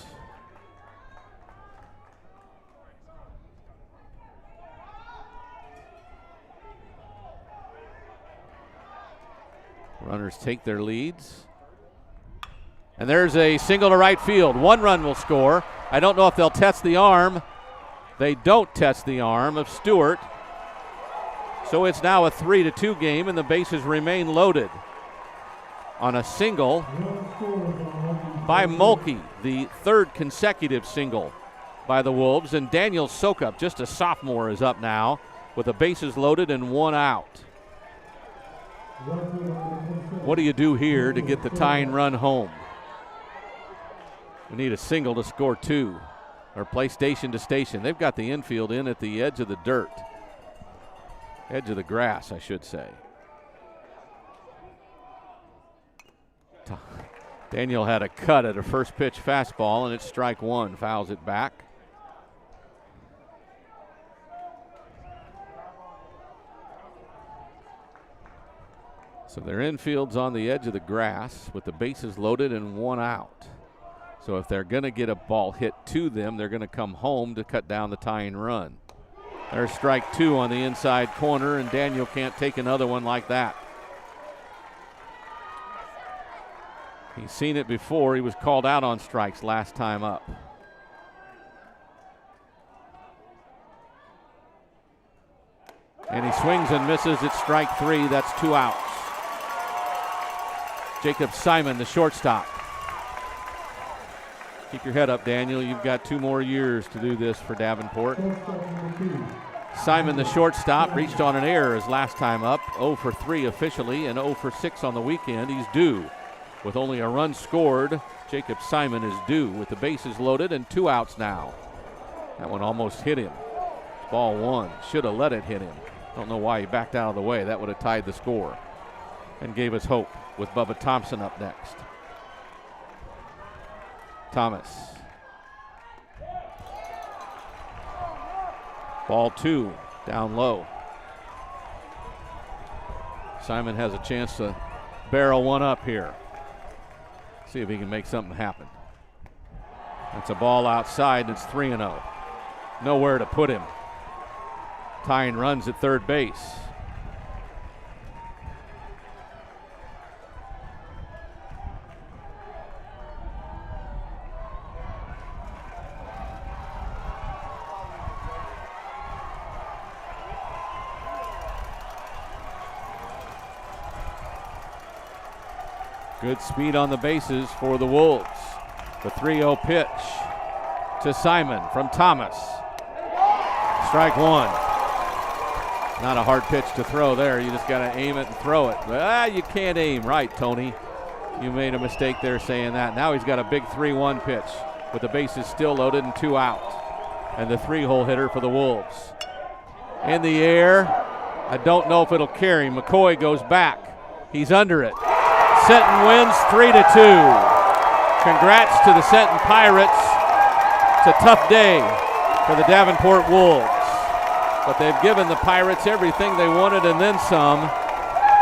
S1: Runners take their leads. And there's a single to right field. 1 run will score. I don't know if they'll test the arm. They don't test the arm of Stewart. So it's now a 3-2 game, and the bases remain loaded on a single by Mulkey, the 3rd consecutive single by the Wolves. And Daniel Sokup, just a sophomore, is up now with the bases loaded and 1 out. What do you do here to get the tying run home? We need a single to score 2, or play station to station. They've got the infield in at the edge of the dirt. Edge of the grass, I should say. Daniel had a cut at a first pitch fastball, and it's strike 1, fouls it back. So their infield's on the edge of the grass with the bases loaded and 1 out. So if they're going to get a ball hit to them, they're going to come home to cut down the tying run. There's strike 2 on the inside corner, and Daniel can't take another one like that. He's seen it before. He was called out on strikes last time up. And he swings and misses. It's strike 3. That's 2 outs. Jacob Simon, the shortstop. Keep your head up, Daniel. You've got 2 more years to do this for Davenport. Simon, the shortstop, reached on an error his last time up. 0 for 3 officially and 0 for 6 on the weekend. He's due. With only a run scored, Jacob Simon is due with the bases loaded and 2 outs now. That one almost hit him. Ball 1. Should have let it hit him. Don't know why he backed out of the way. That would have tied the score and gave us hope with Bubba Thompson up next. Thomas. Ball 2, down low. Simon has a chance to barrel one up here. See if he can make something happen. That's a ball outside, and it's 3-0. Nowhere to put him. Tying runs at third base. Good speed on the bases for the Wolves. The 3-0 pitch to Simon from Thomas. Strike one. Not a hard pitch to throw there. You just got to aim it and throw it. But you can't aim right, Tony. You made a mistake there saying that. Now he's got a big 3-1 pitch with the bases still loaded and 2 out. And the 3-hole hitter for the Wolves. In the air. I don't know if it'll carry. McCoy goes back. He's under it. Sinton wins 3-2. Congrats to the Sinton Pirates. It's a tough day for the Davenport Wolves. But they've given the Pirates everything they wanted and then some,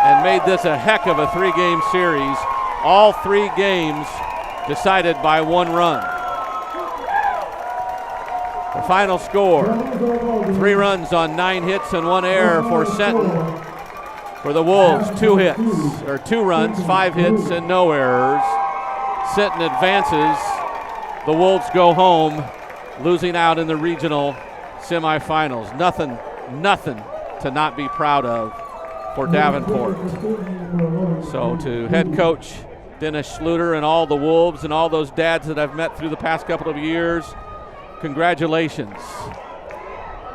S1: and made this a heck of a 3-game series. All 3 games decided by 1 run. The final score, 3 runs on 9 hits and 1 error for Sinton. For the Wolves, 2 hits, or 2 runs, 5 hits and no errors. Sinton advances. The Wolves go home, losing out in the regional semifinals. Nothing to not be proud of for Davenport. So to head coach Dennis Schluter and all the Wolves and all those dads that I've met through the past couple of years, congratulations.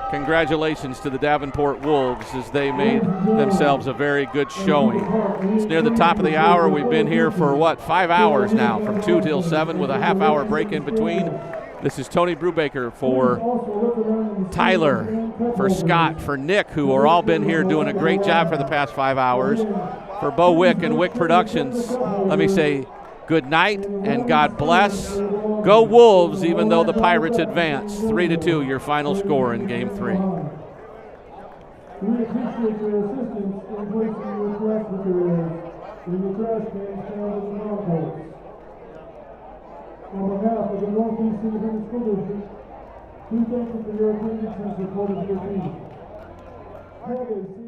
S1: Congratulations to the Davenport Wolves as they made themselves a very good showing. It's near the top of the hour. We've been here for, 5 hours now, from 2 till 7 with a half-hour break in between. This is Tony Brubaker for Tyler, for Scott, for Nick, who are all been here doing a great job for the past 5 hours. For Bo Wick and Wick Productions, let me say good night and God bless. Go Wolves, even though the Pirates advance. 3-2, your final score in Game 3.
S2: We appreciate your assistance in placing your trash materials in the trash cans found in the concourse. On behalf of the Northeast Independent School District, we thank you for your attendance and support of your team. Have a